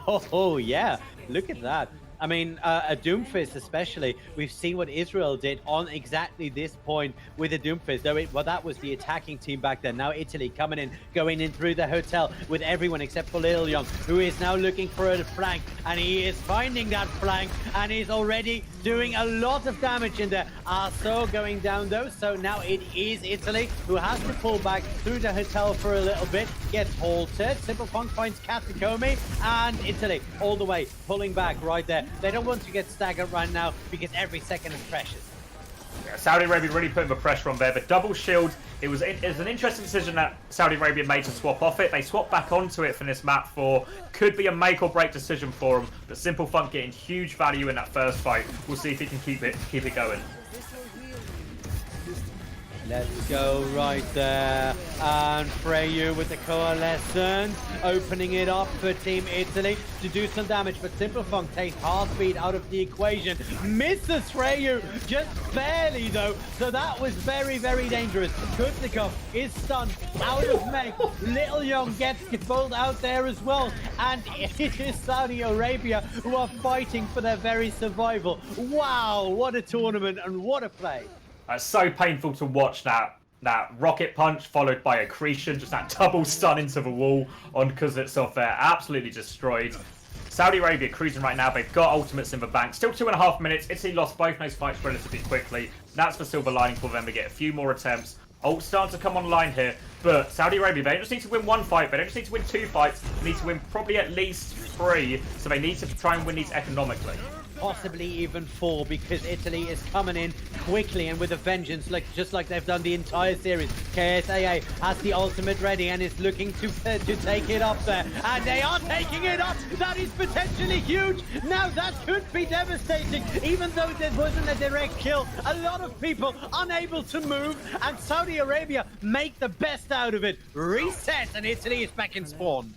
S1: Oh yeah, look at that. I mean, a Doomfist especially, we've seen what Israel did on exactly this point with the Doomfist. Though that was the attacking team back then. Now Italy coming in, going in through the hotel with everyone except for Little Young, who is now looking for a flank, and he is finding that flank, and he's already doing a lot of damage in there. Arso going down though, so now it is Italy who has to pull back through the hotel for a little bit, gets halted. Simple Funk finds Katakomi, and Italy all the way pulling back right there. They don't want to get staggered right now because every second is precious.
S2: Yeah, Saudi Arabia really putting the pressure on there. The double shield, it was an interesting decision that Saudi Arabia made to swap off it. They swapped back onto it for this map could be a make or break decision for them. But Simple Funk getting huge value in that first fight. We'll see if he can keep it going.
S1: Let's go right there. And Freyu with the Coalescence, opening it up for Team Italy to do some damage. But Simple Funk takes Heartbeat out of the equation. Misses Freyu, just barely though. So that was very, very dangerous. Kutzikov is stunned, out of make. Little Young gets pulled out there as well. And it is Saudi Arabia who are fighting for their very survival. Wow, what a tournament and what a play.
S2: It's so painful to watch that rocket punch followed by accretion, just that double stun into the wall on Kuznetsov there, absolutely destroyed. Saudi Arabia cruising right now, they've got ultimates in the bank. Still 2.5 minutes, Italy lost both those fights relatively quickly. That's the silver lining for them, they get a few more attempts. Ult starting to come online here, but Saudi Arabia, they don't just need to win one fight, they don't just need to win 2 fights, they need to win probably at least 3, so they need to try and win these economically.
S1: Possibly even 4, because Italy is coming in quickly and with a vengeance, just like they've done the entire series. KSAA has the ultimate ready and is looking to take it up there, and they are taking it up. That is potentially huge. Now that could be devastating, even though there wasn't a direct kill. A lot of people unable to move, and Saudi Arabia make the best out of it. Reset, and Italy is back in spawn.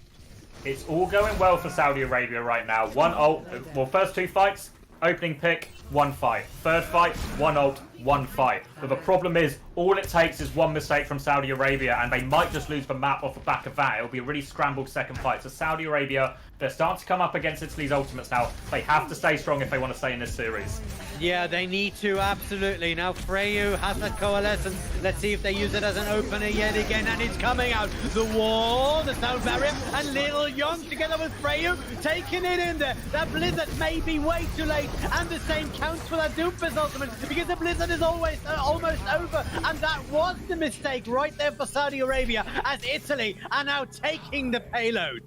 S2: It's all going well for Saudi Arabia right now. One ult, well, first 2 fights, opening pick, 1 fight. Third fight, 1 ult, 1 fight. But the problem is, all it takes is 1 mistake from Saudi Arabia, and they might just lose the map off the back of that. It'll be a really scrambled second fight. So Saudi Arabia, they're starting to come up against Italy's ultimates now. They have to stay strong if they want to stay in this series.
S1: Yeah, they need to, absolutely. Now Freyu has that Coalescence. Let's see if they use it as an opener yet again, and it's coming out. The wall, the sound barrier, and Little Young together with Freyu taking it in there. That Blizzard may be way too late, and the same counts for that Doomfist ultimate, because the Blizzard is always almost over, and that was the mistake right there for Saudi Arabia, as Italy are now taking the payload.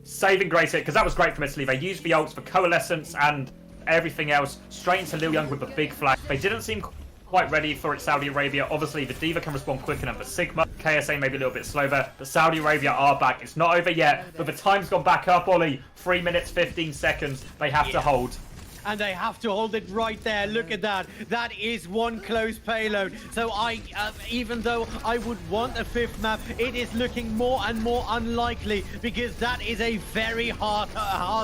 S2: Saving grace here, because that was great from Italy. They used the ults for Coalescence and everything else straight into Liu Young with the big flag. They didn't seem quite ready for it, Saudi Arabia. Obviously, the D.Va can respond quicker than the Sigma. KSA maybe a little bit slower, but Saudi Arabia are back. It's not over yet, but the time's gone back up, Ollie. 3 minutes, 15 seconds. They have to hold.
S1: and they have to hold it right there. Look at that. That is one close payload. So even though I would want a fifth map, it is looking more and more unlikely because that is a very hard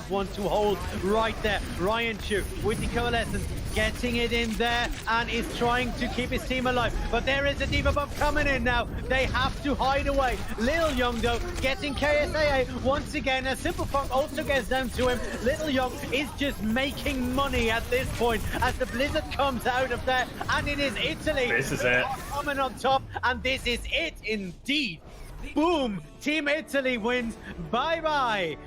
S1: one to hold right there. Ryan Chu with the Coalescence getting it in there and is trying to keep his team alive. But there is a Diva Bomb coming in now. They have to hide away. Little Young, though, getting KSAA once again. A Simple Funk also gets down to him. Little Young is just making money at this point as the Blizzard comes out of there. And it is Italy.
S2: This is it.
S1: Coming on top. And this is it indeed. Boom. Team Italy wins. Bye-bye.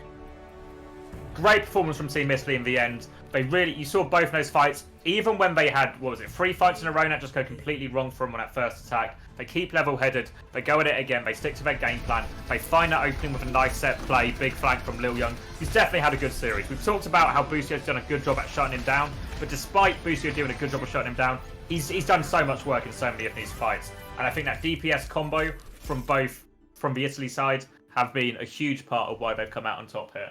S2: Great performance from Team Italy in the end. You saw both those fights, even when they had, 3 fights in a row that just go completely wrong for them on that first attack. They keep level-headed, they go at it again, they stick to their game plan, they find that opening with a nice set play, big flank from Lil Young. He's definitely had a good series. We've talked about how Bucio's done a good job at shutting him down, but despite Bucio doing a good job of shutting him down, he's done so much work in so many of these fights. And I think that DPS combo from the Italy side have been a huge part of why they've come out on top here.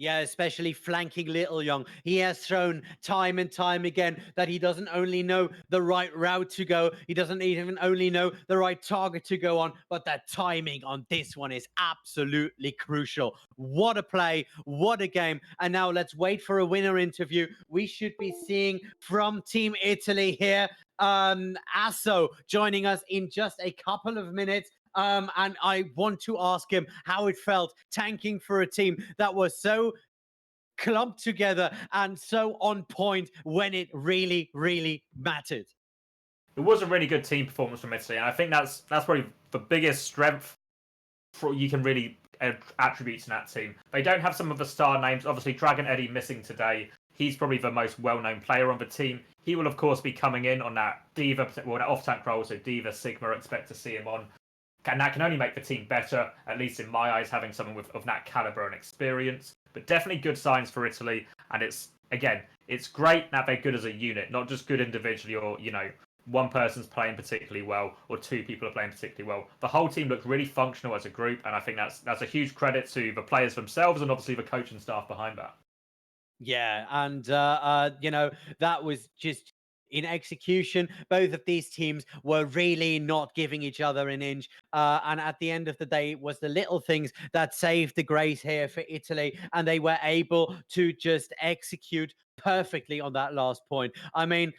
S1: Yeah, especially flanking Little Young. He has shown time and time again that he doesn't only know the right route to go, he doesn't even only know the right target to go on, but that timing on this one is absolutely crucial. What a play, what a game. And now let's wait for a winner interview. We should be seeing from Team Italy here, Asso joining us in just a couple of minutes. And I want to ask him how it felt tanking for a team that was so clumped together and so on point when it really, really mattered.
S2: It was a really good team performance from Italy, and I think that's probably the biggest strength you can really attribute to that team. They don't have some of the star names. Obviously, Dragon Eddie missing today. He's probably the most well-known player on the team. He will, of course, be coming in on that Diva, that off-tank role, so Diva, Sigma, expect to see him on. And that can only make the team better, at least in my eyes, having someone of that caliber and experience. But definitely good signs for Italy. And it's great that they're good as a unit, not just good individually or, one person's playing particularly well or 2 people are playing particularly well. The whole team looked really functional as a group. And I think that's a huge credit to the players themselves and obviously the coaching staff behind that.
S1: Yeah, and, that was just in execution. Both of these teams were really not giving each other an inch. And at the end of the day, it was the little things that saved the grace here for Italy. And they were able to just execute perfectly on that last point. I mean,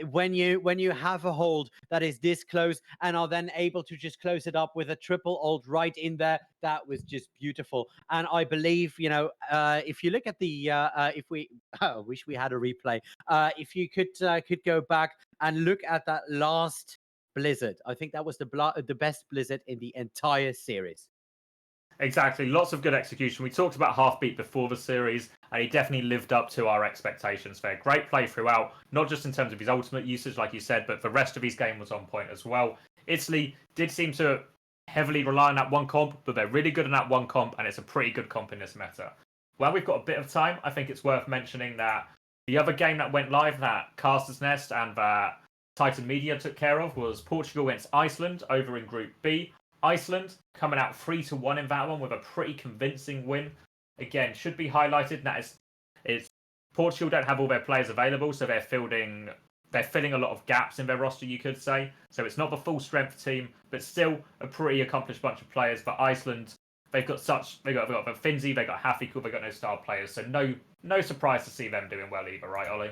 S1: when you have a hold that is this close and are then able to just close it up with a triple ult right in there, that was just beautiful. And I believe, if you look at the if we I wish we had a replay. If you could go back and look at that last Blizzard, I think that was the best Blizzard in the entire series.
S2: Exactly. Lots of good execution. We talked about Halfbeat before the series, and he definitely lived up to our expectations there. Great play throughout, not just in terms of his ultimate usage, like you said, but the rest of his game was on point as well. Italy did seem to heavily rely on that one comp, but they're really good on that one comp, and it's a pretty good comp in this meta. While we've got a bit of time, I think it's worth mentioning that the other game that went live that Caster's Nest and that Titan Media took care of was Portugal against Iceland over in Group B. Iceland coming out 3-1 in that one with a pretty convincing win. Again, should be highlighted that it's Portugal don't have all their players available, so they're filling a lot of gaps in their roster, you could say. So it's not the full strength team, but still a pretty accomplished bunch of players. But Iceland, they've got Finzi, they've got Hafikul, they've got no star players, so no surprise to see them doing well either, right, Ollie?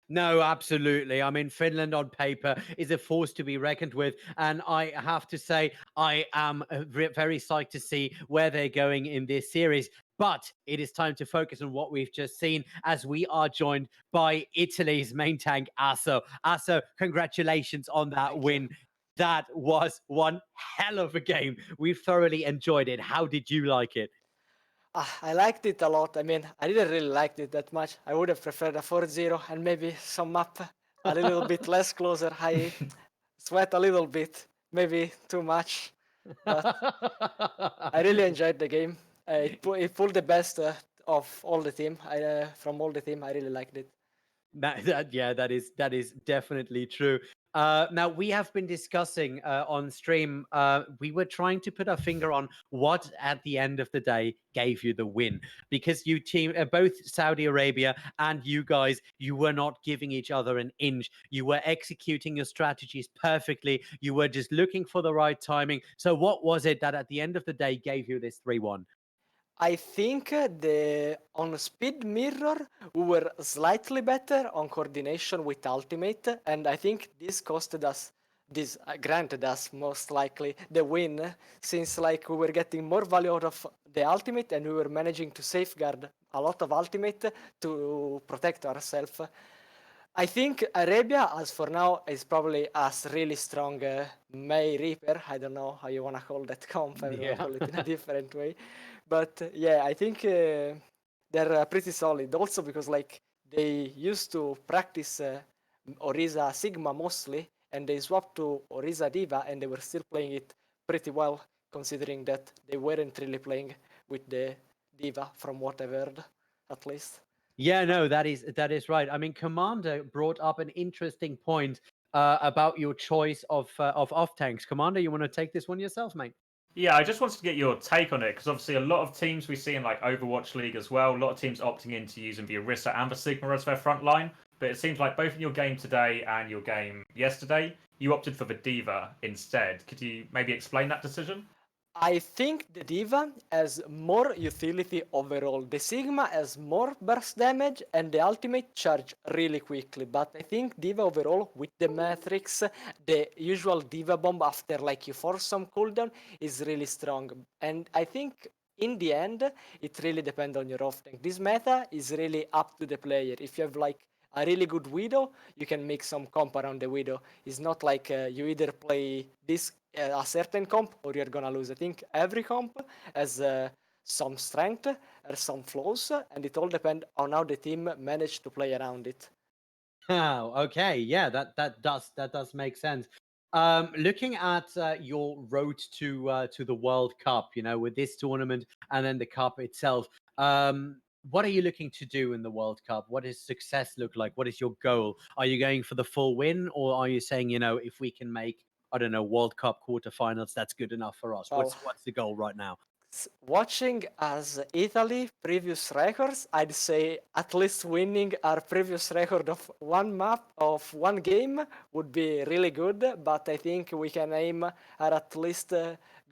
S1: No, absolutely. I mean, Finland on paper is a force to be reckoned with. And I have to say, I am very psyched to see where they're going in this series. But it is time to focus on what we've just seen as we are joined by Italy's main tank, Asso. Asso, congratulations on that win. That was one hell of a game. We've thoroughly enjoyed it. How did you like it?
S3: I liked it a lot. I mean, I didn't really like it that much. I would have preferred a 4-0 and maybe some map a little bit less closer. I sweat a little bit, maybe too much. But I really enjoyed the game. It pulled the best of all the team. From all the team, I really liked it.
S1: That is definitely true. Now we have been discussing on stream. We were trying to put our finger on what, at the end of the day, gave you the win, because you team, both Saudi Arabia and you guys, you were not giving each other an inch. You were executing your strategies perfectly. You were just looking for the right timing. So, what was it that, at the end of the day, gave you this 3-1?
S3: I think the on speed mirror we were slightly better on coordination with ultimate, and I think this costed us. This granted us most likely the win, since like we were getting more value out of the ultimate, and we were managing to safeguard a lot of ultimate to protect ourselves. I think Arabia, as for now, is probably as really strong May Reaper. I don't know how you want to call that comp. Everyone
S1: Yeah.
S3: call it in a different way. But yeah, I think they're pretty solid. Also because like they used to practice Orisa Sigma mostly, and they swapped to Orisa Diva, and they were still playing it pretty well, considering that they weren't really playing with the Diva, from what I've heard, at least.
S1: Yeah, no, that is right. I mean, Commander brought up an interesting point about your choice of off tanks. Commander, you want to take this one yourself, mate?
S2: Yeah, I just wanted to get your take on it because obviously a lot of teams we see in like Overwatch League as well, a lot of teams opting into using the Orisa and the Sigma as their front line. But it seems like both in your game today and your game yesterday, you opted for the Diva instead. Could you maybe explain that decision?
S3: I think the Diva has more utility overall. The Sigma has more burst damage and the ultimate charge really quickly. But I think Diva overall, with the Matrix, the usual Diva bomb after like you force some cooldown is really strong. And I think in the end, it really depends on your off tank. This meta is really up to the player. If you have like a really good Widow, you can make some comp around the Widow. It's not like you either play this a certain comp or you're gonna lose. I think every comp has some strength or some flaws, and it all depends on how the team managed to play around it.
S1: Oh, okay. Yeah, that does make sense. Looking at your road to the World Cup, with this tournament and then the cup itself, what are you looking to do in the World Cup? What does success look like? What is your goal? Are you going for the full win, or are you saying, if we can make, I don't know, World Cup quarterfinals, that's good enough for us?
S3: Well,
S1: What's the goal right now?
S3: watching as Italy previous records, I'd say at least winning our previous record of one map of one game would be really good. But I think we can aim at least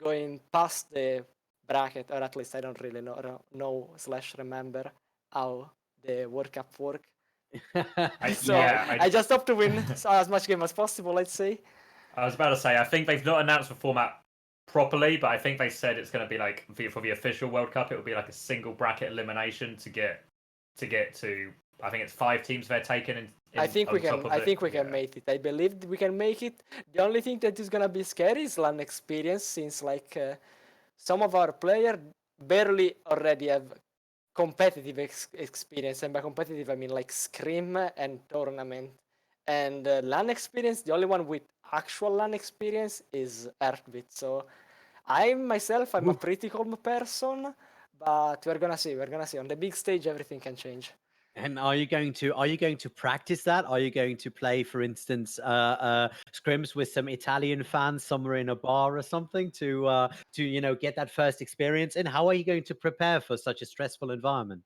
S3: going past the bracket, or at least I don't really know / remember how the World Cup work. So
S2: Yeah,
S3: I just hope to win as much game as possible, let's say.
S2: I was about to say, I think they've not announced the format properly, but I think they said it's going to be like for the official World Cup, it will be like a single bracket elimination to get to. I think it's 5 teams they're taking.
S3: I think we can. I think we can make it. I believe we can make it. The only thing that is gonna be scary is LAN experience, since like some of our players barely already have competitive experience, and by competitive I mean like scrim and tournament. And LAN experience, the only one with actual LAN experience is Earthbit. So I'm a pretty calm person, but we're gonna see. We're gonna see. On the big stage, everything can change.
S1: And are you going to practice that? Are you going to play, for instance, scrims with some Italian fans somewhere in a bar or something to get that first experience? And how are you going to prepare for such a stressful environment?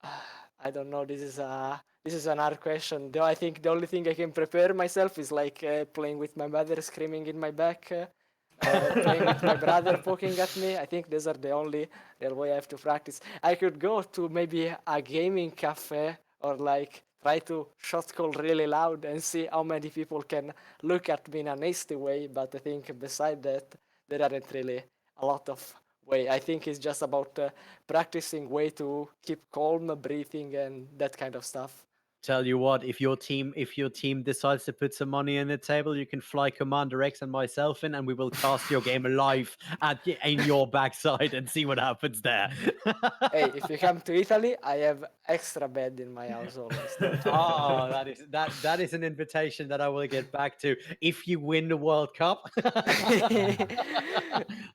S3: I don't know. This is an hard question. Though I think the only thing I can prepare myself is like playing with my mother screaming in my back, playing with my brother poking at me. I think those are the only real way I have to practice. I could go to maybe a gaming cafe or like try to shot call really loud and see how many people can look at me in a nasty way. But I think beside that, there aren't really a lot of way. I think it's just about practicing way to keep calm, breathing, and that kind of stuff.
S1: Tell you what, if your team decides to put some money on the table, you can fly Commander X and myself in, and we will cast your game live in your backside and see what happens there.
S3: Hey, if you come to Italy, I have extra bed in my house always. Don't worry.
S1: Oh, that is an invitation that I will get back to if you win the World Cup.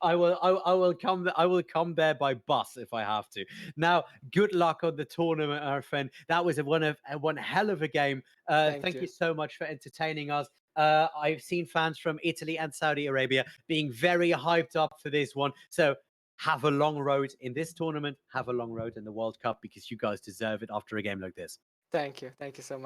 S1: I will come there by bus if I have to. Now, good luck on the tournament, our friend. That was one hell of a game.
S3: Thank
S1: Thank
S3: you.
S1: you so much for entertaining us. I've seen fans from Italy and Saudi Arabia being very hyped up for this one. So have a long road in this tournament. Have a long road in the World Cup because you guys deserve it after a game like this.
S3: Thank you so much.